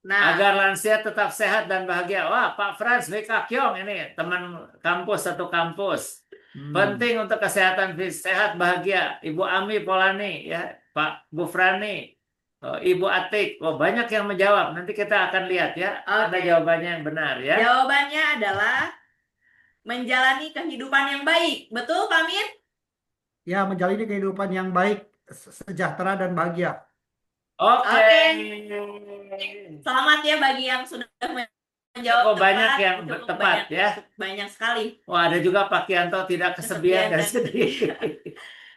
Speaker 1: Nah,
Speaker 3: Agar lansia tetap sehat dan bahagia. Wah, Pak Frans Wikakyong ini teman kampus, satu kampus. Penting untuk kesehatan sehat bahagia. Ibu Ami Polani, ya, Pak Bu Frani, Ibu Atik. Oh, banyak yang menjawab. Nanti kita akan lihat ya. Ada
Speaker 1: Oke.
Speaker 3: jawabannya yang benar ya.
Speaker 1: Jawabannya adalah menjalani kehidupan yang baik. Betul, Pak Min?
Speaker 4: Ya, menjalani kehidupan yang baik, sejahtera dan bahagia.
Speaker 3: Oke.
Speaker 1: Oke. Selamat ya bagi yang sudah menjawab
Speaker 3: Cukup banyak
Speaker 1: tepat.
Speaker 3: yang
Speaker 1: Cukup
Speaker 3: tepat ya.
Speaker 1: banyak sekali.
Speaker 3: Wah, ada juga Pak Kianto tidak kesepian dan sedih.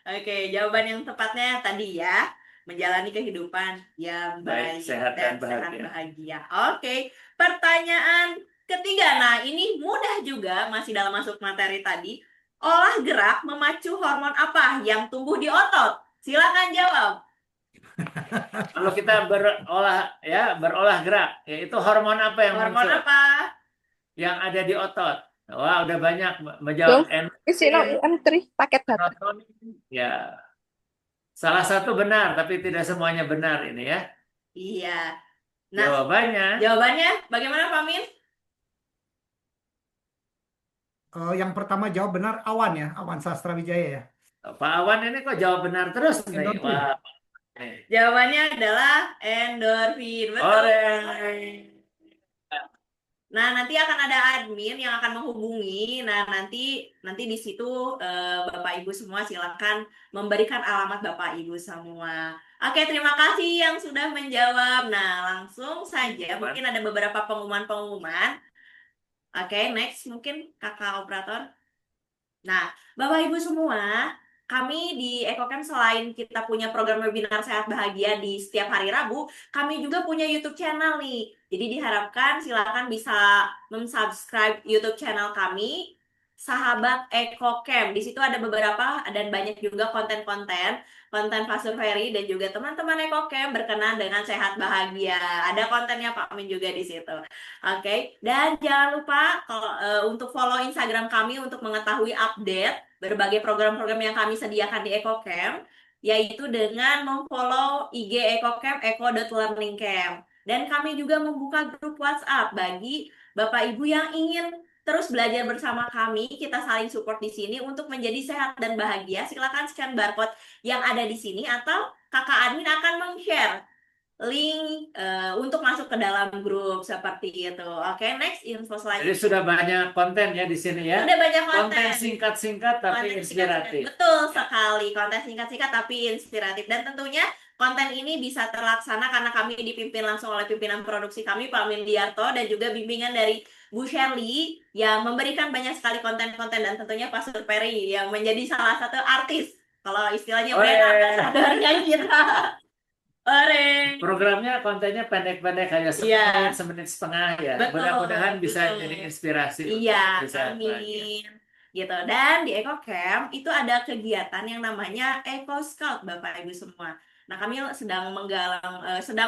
Speaker 1: Oke, jawaban yang tepatnya tadi ya, menjalani kehidupan yang
Speaker 3: Baik,
Speaker 1: baik
Speaker 3: sehat dan bahagia.
Speaker 1: bahagia. Oke, pertanyaan ketiga. Nah, ini mudah juga, masih dalam masuk materi tadi. Olah gerak memacu hormon apa yang tumbuh di otot? Silakan jawab.
Speaker 3: Kalau kita berolah gerak, yaitu hormon apa yang
Speaker 1: Hormon
Speaker 3: muncul?
Speaker 1: apa?
Speaker 3: Yang ada di otot. Wah, udah banyak menjawab
Speaker 5: Isi M3 paket baterai.
Speaker 3: serotonin. Ya, salah satu benar, tapi tidak semuanya benar ini ya.
Speaker 1: Iya. Nah,
Speaker 3: Jawabannya
Speaker 1: bagaimana Pak Min?
Speaker 4: Yang pertama jawab benar Awan ya, Awan Sastra Wijaya ya.
Speaker 3: Pak Awan ini kok jawab benar terus nih.
Speaker 4: Endorfin.
Speaker 3: Wah.
Speaker 1: Jawabannya adalah endorfin. Betul.
Speaker 3: Ore.
Speaker 1: Nah, nanti akan ada admin yang akan menghubungi. Nah, nanti di situ Bapak Ibu semua silakan memberikan alamat Bapak Ibu semua. Oke, terima kasih yang sudah menjawab. Nah, langsung saja mungkin ada beberapa pengumuman-pengumuman. Oke, next mungkin Kakak operator. Nah, Bapak Ibu semua, kami di EcoCamp selain kita punya program webinar sehat bahagia di setiap hari Rabu, kami juga punya YouTube channel nih. Jadi diharapkan silakan bisa mensubscribe YouTube channel kami, Sahabat EcoCamp. Di situ ada beberapa dan banyak juga konten Pastor Ferry dan juga teman-teman EcoCamp berkenan dengan sehat bahagia. Ada kontennya Pak Min juga di situ. Oke, dan jangan lupa untuk follow Instagram kami untuk mengetahui update berbagai program-program yang kami sediakan di EcoCamp, yaitu dengan memfollow IG EcoCamp, eco.learningcamp. Dan kami juga membuka grup WhatsApp bagi Bapak Ibu yang ingin terus belajar bersama kami. Kita saling support di sini untuk menjadi sehat dan bahagia. Silakan scan barcode yang ada di sini atau kakak admin akan meng-share link untuk masuk ke dalam grup seperti itu. Oke, next info
Speaker 3: Jadi
Speaker 1: selanjutnya.
Speaker 3: sudah banyak konten ya di sini ya.
Speaker 1: Sudah banyak
Speaker 3: Konten singkat-singkat tapi
Speaker 1: Konten
Speaker 3: inspiratif.
Speaker 1: singkat-singkat. Betul sekali, konten singkat-singkat tapi inspiratif. Dan tentunya konten ini bisa terlaksana karena kami dipimpin langsung oleh pimpinan produksi kami, Pak Mindiarto, dan juga bimbingan dari Bu Shirley yang memberikan banyak sekali konten-konten, dan tentunya Pak Surperi yang menjadi salah satu artis. Kalau istilahnya brand ambassador-nya kita.
Speaker 3: Programnya kontennya pendek-pendek hanya semenit setengah ya.
Speaker 1: Betul,
Speaker 3: Mudah-mudahan bisa
Speaker 1: betul.
Speaker 3: jadi inspirasi.
Speaker 1: Iya,
Speaker 3: untuk bisa
Speaker 1: amin. Gitu. Dan di EcoCamp itu ada kegiatan yang namanya Eco Scout, Bapak Ibu semua. Nah, kami sedang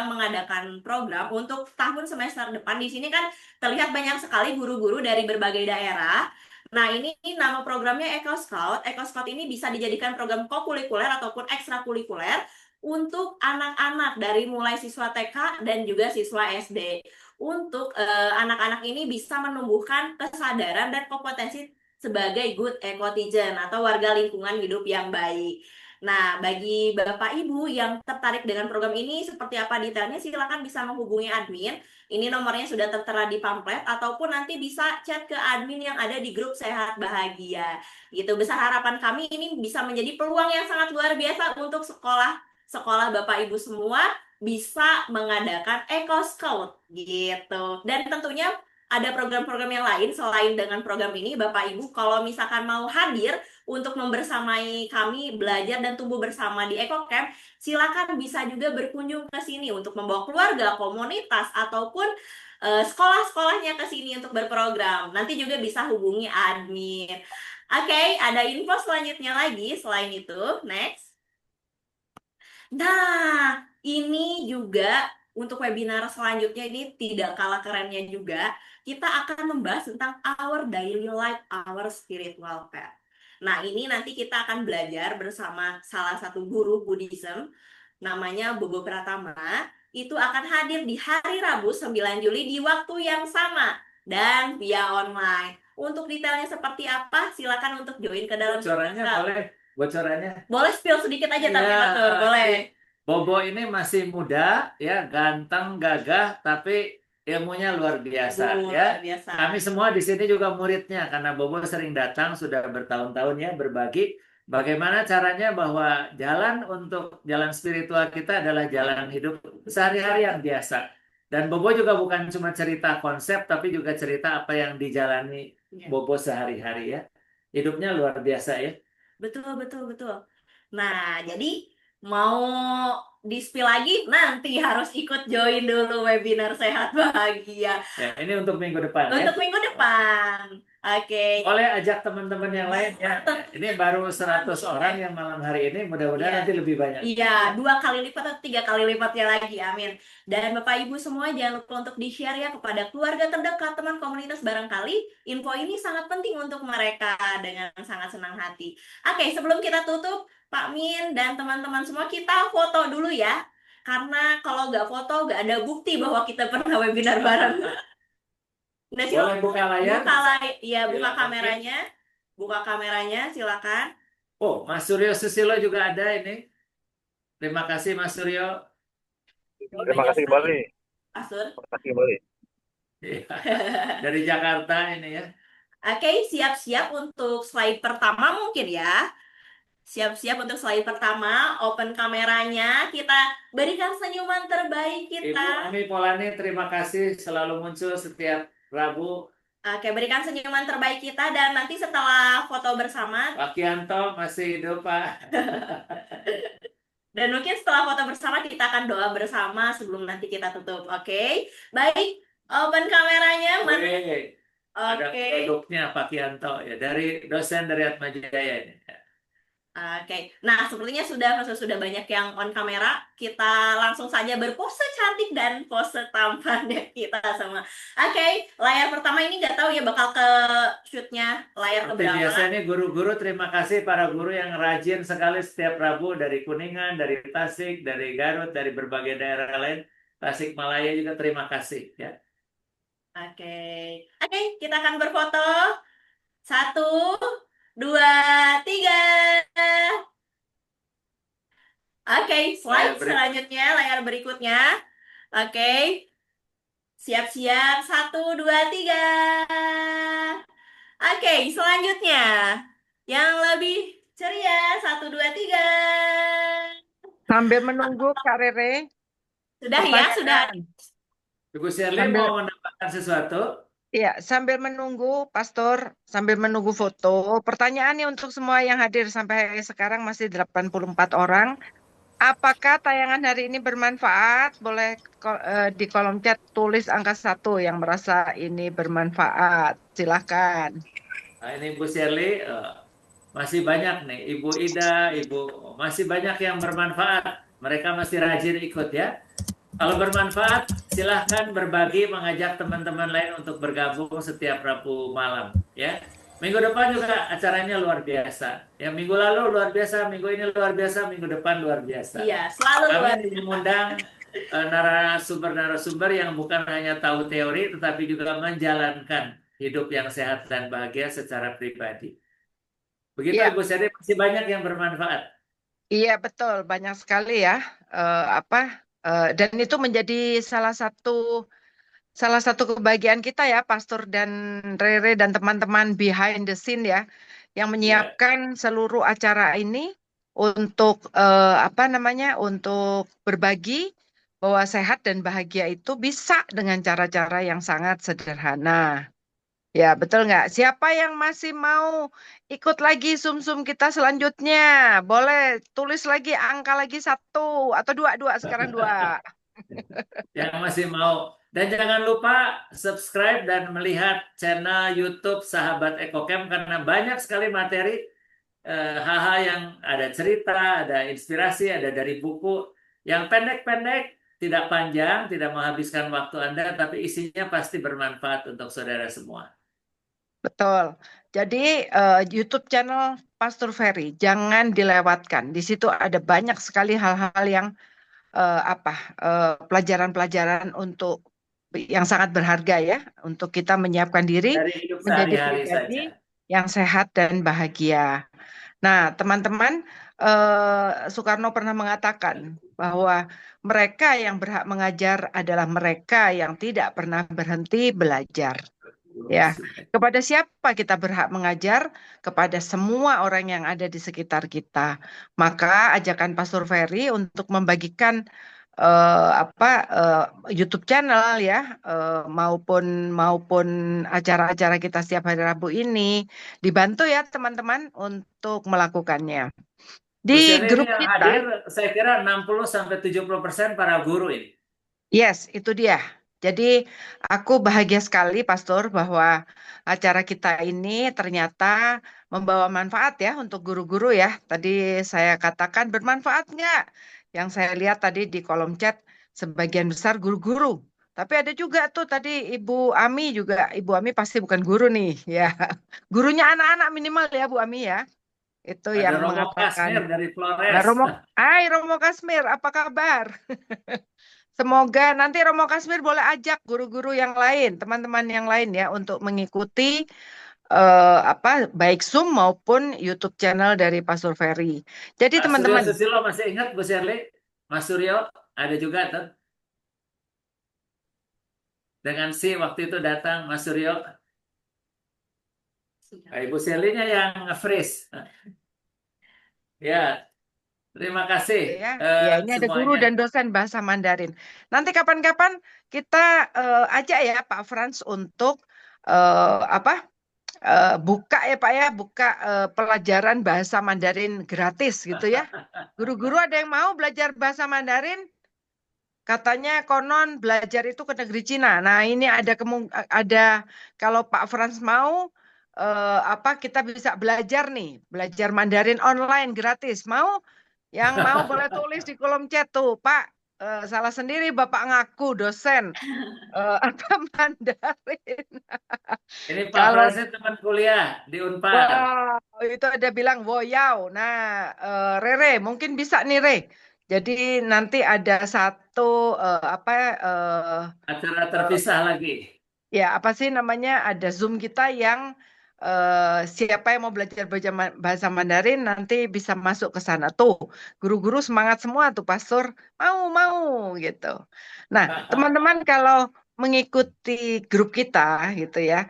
Speaker 1: mengadakan program untuk tahun semester depan. Di sini kan terlihat banyak sekali guru-guru dari berbagai daerah. Nah, ini nama programnya Eco Scout. Eco Scout ini bisa dijadikan program kokurikuler ataupun ekstrakurikuler untuk anak-anak dari mulai siswa TK dan juga siswa SD. Untuk anak-anak ini bisa menumbuhkan kesadaran dan kompetensi sebagai good eco-citizen atau warga lingkungan hidup yang baik. Nah, bagi Bapak Ibu yang tertarik dengan program ini, seperti apa detailnya, silakan bisa menghubungi admin. Ini nomornya sudah tertera di pamflet, ataupun nanti bisa chat ke admin yang ada di grup Sehat Bahagia. Gitu, besar harapan kami ini bisa menjadi peluang yang sangat luar biasa untuk sekolah Bapak Ibu semua bisa mengadakan Eco Scout gitu. Dan tentunya ada program-program yang lain selain dengan program ini. Bapak Ibu kalau misalkan mau hadir untuk membersamai kami belajar dan tumbuh bersama di EcoCamp, silakan bisa juga berkunjung ke sini untuk membawa keluarga, komunitas, ataupun sekolah-sekolahnya ke sini untuk berprogram. Nanti juga bisa hubungi admin. Oke, ada info selanjutnya lagi selain itu. Next. Nah, ini juga untuk webinar selanjutnya ini tidak kalah kerennya juga. Kita akan membahas tentang our daily life, our spiritual path. Nah, ini nanti kita akan belajar bersama salah satu guru Buddhism namanya Bobo Pratama, itu akan hadir di hari Rabu 9 Juli di waktu yang sama dan via online. Untuk detailnya seperti apa, silakan untuk join ke dalam
Speaker 3: Bocorannya
Speaker 1: WhatsApp.
Speaker 3: boleh, bocorannya.
Speaker 1: Boleh spill sedikit aja tapi
Speaker 3: Ya,
Speaker 1: Batur, boleh.
Speaker 3: Bobo ini masih muda, ya, ganteng, gagah, tapi ilmunya luar biasa, ya.
Speaker 1: Luar biasa.
Speaker 3: Kami semua di sini juga muridnya, karena Bobo sering datang, sudah bertahun-tahun ya, berbagi bagaimana caranya bahwa jalan spiritual kita adalah jalan hidup sehari-hari yang biasa. Dan Bobo juga bukan cuma cerita konsep, tapi juga cerita apa yang dijalani
Speaker 1: Ya.
Speaker 3: Bobo sehari-hari ya. Hidupnya luar biasa ya.
Speaker 1: Betul, betul, betul. Nah, jadi mau di-spill lagi, nanti harus ikut join dulu webinar Sehat Bahagia.
Speaker 3: Ya, ini untuk minggu depan ya.
Speaker 1: Untuk minggu depan. Oke.
Speaker 3: Boleh ajak teman-teman yang lain ya. Ini baru 100 orang yang malam hari ini, mudah-mudahan
Speaker 1: Iya.
Speaker 3: nanti lebih banyak.
Speaker 1: Iya, 2 kali lipat atau 3 kali lipatnya lagi, amin. Dan Bapak Ibu semua jangan lupa untuk di-share ya kepada keluarga terdekat, teman komunitas, barangkali info ini sangat penting untuk mereka dengan sangat senang hati. Oke, sebelum kita tutup, Pak Min dan teman-teman semua, kita foto dulu ya. Karena kalau nggak foto, nggak ada bukti bahwa kita pernah webinar bareng. Nah,
Speaker 3: Boleh buka layar?
Speaker 1: Buka
Speaker 3: Silakan.
Speaker 1: kameranya. Buka kameranya, silakan.
Speaker 3: Oh, Mas Suryo Susilo juga ada ini. Terima kasih Mas Suryo.
Speaker 7: Terima kasih kembali.
Speaker 1: Asur.
Speaker 7: Terima kasih kembali.
Speaker 3: Iya, dari Jakarta ini ya.
Speaker 1: Oke, siap-siap untuk slide pertama mungkin ya. Siap-siap untuk slide pertama, open kameranya, kita berikan senyuman terbaik
Speaker 3: Ibu
Speaker 1: kita.
Speaker 3: Ami Polani, terima kasih selalu muncul setiap Rabu.
Speaker 1: Oke, berikan senyuman terbaik kita dan nanti setelah foto bersama,
Speaker 3: Pak Kianto masih hidup, Pak.
Speaker 1: dan mungkin setelah foto bersama kita akan doa bersama sebelum nanti kita tutup. Oke, baik, open kameranya.
Speaker 3: Wih, ada
Speaker 1: Oke.
Speaker 3: produknya Pak Kianto ya, dari dosen dari Atmajaya ini.
Speaker 1: Oke, nah sepertinya sudah banyak yang on kamera. Kita langsung saja berpose cantik dan pose tampannya kita sama. Oke, layar pertama ini nggak tahu ya bakal ke shootnya layar
Speaker 3: Seperti
Speaker 1: keberapa.
Speaker 3: biasa ini guru-guru, terima kasih para guru yang rajin sekali setiap Rabu dari Kuningan, dari Tasik, dari Garut, dari berbagai daerah lain. Tasikmalaya juga terima kasih ya.
Speaker 1: Oke, kita akan berfoto. 1, 2, 3. Oke, slide selanjutnya, layar berikutnya. Oke, siap-siap. 1, 2, 3. Oke, selanjutnya yang lebih ceria. 1, 2, 3.
Speaker 6: Sambil menunggu Kak Rere.
Speaker 1: Sudah ya, sudah.
Speaker 3: Ibu Shirley mau menambahkan sesuatu?
Speaker 6: Iya, sambil menunggu Pastor, sambil menunggu foto. Pertanyaannya untuk semua yang hadir sampai sekarang masih 84 orang. Apakah tayangan hari ini bermanfaat? Boleh di kolom chat tulis angka 1 yang merasa ini bermanfaat. Silahkan.
Speaker 3: Nah, ini Bu Shirley, masih banyak nih. Ibu Ida, masih banyak yang bermanfaat. Mereka masih rajin ikut ya. Kalau bermanfaat, silahkan berbagi, mengajak teman-teman lain untuk bergabung setiap Rabu malam ya. Minggu depan juga acaranya luar biasa. Ya, minggu lalu luar biasa, minggu ini luar biasa, minggu depan luar biasa.
Speaker 1: Iya, selalu luar
Speaker 3: Kami mengundang narasumber yang bukan hanya tahu teori, tetapi juga menjalankan hidup yang sehat dan bahagia secara pribadi. Begitu Ibu Seri, masih banyak yang bermanfaat.
Speaker 6: Iya, betul. Banyak sekali ya. Dan itu menjadi salah satu kebahagiaan kita ya, Pastor dan Rere dan teman-teman behind the scene ya, yang menyiapkan seluruh acara ini untuk untuk berbagi bahwa sehat dan bahagia itu bisa dengan cara-cara yang sangat sederhana. Ya, betul nggak? Siapa yang masih mau ikut lagi Zoom kita selanjutnya? Boleh tulis lagi angka lagi 1 atau 2, sekarang 2.
Speaker 3: Yang masih mau. Dan jangan lupa subscribe dan melihat channel YouTube Sahabat Ekokem karena banyak sekali materi, hal-hal yang ada cerita, ada inspirasi, ada dari buku yang pendek-pendek, tidak panjang, tidak menghabiskan waktu Anda, tapi isinya pasti bermanfaat untuk saudara semua.
Speaker 6: Betul. Jadi YouTube channel Pastor Ferry jangan dilewatkan. Di situ ada banyak sekali hal-hal yang pelajaran-pelajaran untuk yang sangat berharga ya untuk kita menyiapkan diri
Speaker 3: Dari hidup
Speaker 6: menjadi
Speaker 3: sehari-hari
Speaker 6: pribadi
Speaker 3: saja.
Speaker 6: yang sehat dan bahagia. Nah, teman-teman, Soekarno pernah mengatakan bahwa mereka yang berhak mengajar adalah mereka yang tidak pernah berhenti belajar. Ya, kepada siapa kita berhak mengajar? Kepada semua orang yang ada di sekitar kita. Maka ajakan Pastor Ferry untuk membagikan YouTube channel ya maupun acara-acara kita setiap hari Rabu ini dibantu ya teman-teman untuk melakukannya.
Speaker 3: Bu
Speaker 6: Di
Speaker 3: Shirley ini
Speaker 6: grup
Speaker 3: yang
Speaker 6: kita,
Speaker 3: hadir saya kira 60-70% para guru ini.
Speaker 6: yes, itu dia. Jadi aku bahagia sekali Pastor bahwa acara kita ini ternyata membawa manfaat ya untuk guru-guru ya. Tadi saya katakan bermanfaat nggak? Yang saya lihat tadi di kolom chat sebagian besar guru-guru. Tapi ada juga tuh tadi Ibu Ami juga. Ibu Ami pasti bukan guru nih ya. Gurunya anak-anak minimal ya Bu Ami ya. Itu
Speaker 3: Ada
Speaker 6: yang
Speaker 3: Romo Kasmir
Speaker 6: mengatakan.
Speaker 3: dari
Speaker 6: Nah,
Speaker 3: Flores.
Speaker 6: Romo Kasmir, apa kabar? Semoga nanti Romo Kasmir boleh ajak guru-guru yang lain, teman-teman yang lain ya untuk mengikuti baik Zoom maupun YouTube channel dari Pastor Ferry. Jadi
Speaker 3: Pak Suryo
Speaker 6: teman-teman,
Speaker 3: Susilo masih ingat Bu Shirley? Mas Suryo ada juga tuh. Dengan si waktu itu datang Mas Suryo. Ibu Shirley-nya yang nge-freeze. Ya, terima kasih
Speaker 6: ya ini ada guru
Speaker 3: semuanya.
Speaker 6: dan dosen bahasa Mandarin. Nanti kapan-kapan kita ajak ya Pak Frans untuk buka ya Pak ya, buka pelajaran bahasa Mandarin gratis gitu ya. Guru-guru ada yang mau belajar bahasa Mandarin? Katanya konon belajar itu ke negeri Cina. Nah, ini ada kalau Pak Frans mau kita bisa belajar nih, belajar Mandarin online gratis. Mau? Yang mau boleh tulis di kolom chat tuh, Pak. Salah sendiri Bapak ngaku dosen Mandarin.
Speaker 3: Ini Pak
Speaker 6: Kalau
Speaker 3: Frans teman kuliah di Unpar.
Speaker 6: wow, itu ada bilang woyau. Nah, Rere mungkin bisa nih Re. Jadi nanti ada satu
Speaker 3: Acara terpisah lagi.
Speaker 6: ya apa sih namanya ada Zoom kita yang siapa yang mau belajar bahasa Mandarin nanti bisa masuk ke sana tuh. Guru-guru semangat semua tuh Pastor. Mau gitu. Nah, teman-teman kalau mengikuti grup kita gitu ya.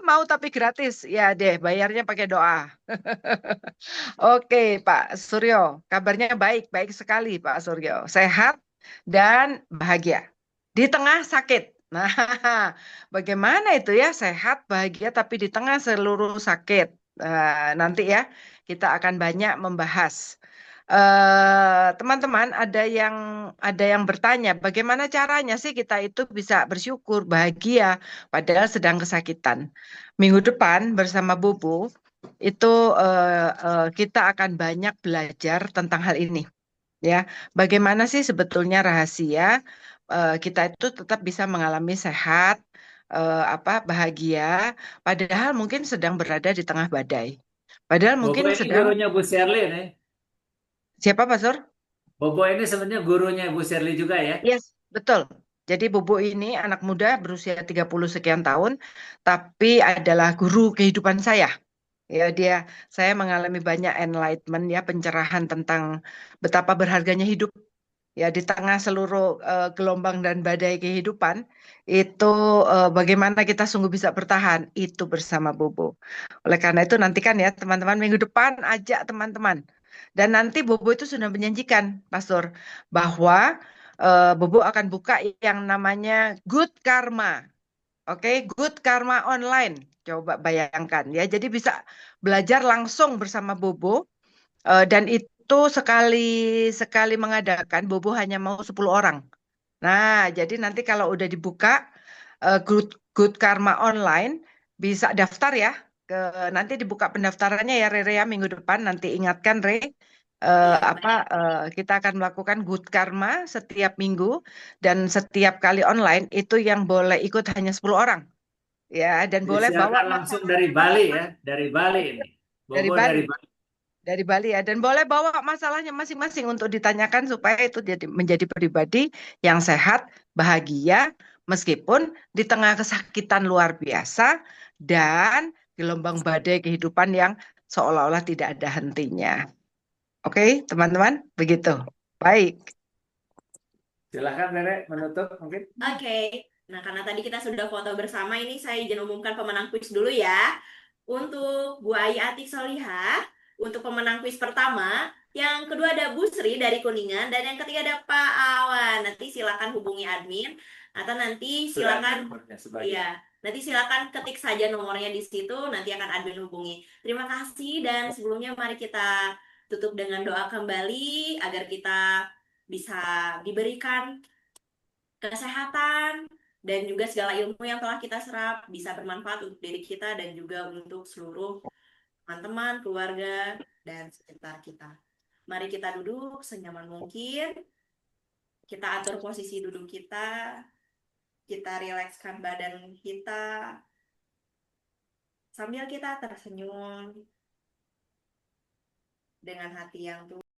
Speaker 6: Mau tapi gratis. Ya deh, bayarnya pakai doa. Oke, Pak Suryo. Kabarnya baik sekali Pak Suryo. Sehat dan bahagia. Di tengah sakit. Nah, bagaimana itu ya sehat, bahagia, tapi di tengah seluruh sakit. Nanti ya kita akan banyak membahas. Teman-teman ada yang bertanya, bagaimana caranya sih kita itu bisa bersyukur, bahagia, padahal sedang kesakitan. Minggu depan bersama Bobo itu kita akan banyak belajar tentang hal ini. Ya, bagaimana sih sebetulnya rahasia kita itu tetap bisa mengalami sehat, bahagia, padahal mungkin sedang berada di tengah badai. Padahal
Speaker 3: Bobo
Speaker 6: mungkin
Speaker 3: ini
Speaker 6: sedang
Speaker 3: gurunya Bu Shirley nih.
Speaker 6: siapa Pastor?
Speaker 3: Bobo ini sebenarnya gurunya Bu Shirley juga ya.
Speaker 6: Yes, betul. Jadi Bobo ini anak muda berusia 30 sekian tahun, tapi adalah guru kehidupan saya. Ya, saya mengalami banyak enlightenment ya, pencerahan tentang betapa berharganya hidup. Ya, di tengah seluruh gelombang dan badai kehidupan, itu bagaimana kita sungguh bisa bertahan, itu bersama Bobo. Oleh karena itu nantikan ya teman-teman, minggu depan ajak teman-teman. Dan nanti Bobo itu sudah menjanjikan, Pastor, bahwa Bobo akan buka yang namanya Good Karma. Oke, Good Karma Online. Coba bayangkan ya, jadi bisa belajar langsung bersama Bobo dan itu sekali mengadakan Bobo hanya mau 10 orang. Nah, jadi nanti kalau udah dibuka Good Karma Online bisa daftar ya. Nanti dibuka pendaftarannya ya Rere ya minggu depan nanti ingatkan Re. Kita akan melakukan Good Karma setiap minggu dan setiap kali online itu yang boleh ikut hanya 10 orang. Ya, dan boleh bawa
Speaker 3: Disiarkan langsung dari Bali ya, dari Bali ini.
Speaker 6: dari
Speaker 3: Bobo
Speaker 6: Bali.
Speaker 3: dari Bali.
Speaker 6: Dari Bali ya, dan boleh bawa masalahnya masing-masing untuk ditanyakan supaya itu menjadi pribadi yang sehat, bahagia, meskipun di tengah kesakitan luar biasa dan gelombang badai kehidupan yang seolah-olah tidak ada hentinya. Oke, teman-teman, begitu. Baik.
Speaker 3: Silahkan Rere menutup mungkin.
Speaker 1: Oke. Nah, karena tadi kita sudah foto bersama, ini saya izin umumkan pemenang kuis dulu ya. Untuk Bu Ai Atik Solihah, untuk pemenang kuis pertama. Yang kedua ada Bu Sri dari Kuningan. Dan yang ketiga ada Pak Awan. Nanti silakan hubungi admin. Atau nanti
Speaker 3: Sudah ada
Speaker 1: silakan,
Speaker 3: nomornya sebagian.
Speaker 1: iya, nanti silakan ketik saja nomornya di situ. Nanti akan admin hubungi. Terima kasih dan sebelumnya mari kita tutup dengan doa kembali agar kita bisa diberikan kesehatan dan juga segala ilmu yang telah kita serap bisa bermanfaat untuk diri kita dan juga untuk seluruh teman-teman, keluarga, dan sekitar kita. Mari kita duduk senyaman mungkin, kita atur posisi duduk kita rilekskan badan kita, sambil kita tersenyum dengan hati yang tulus.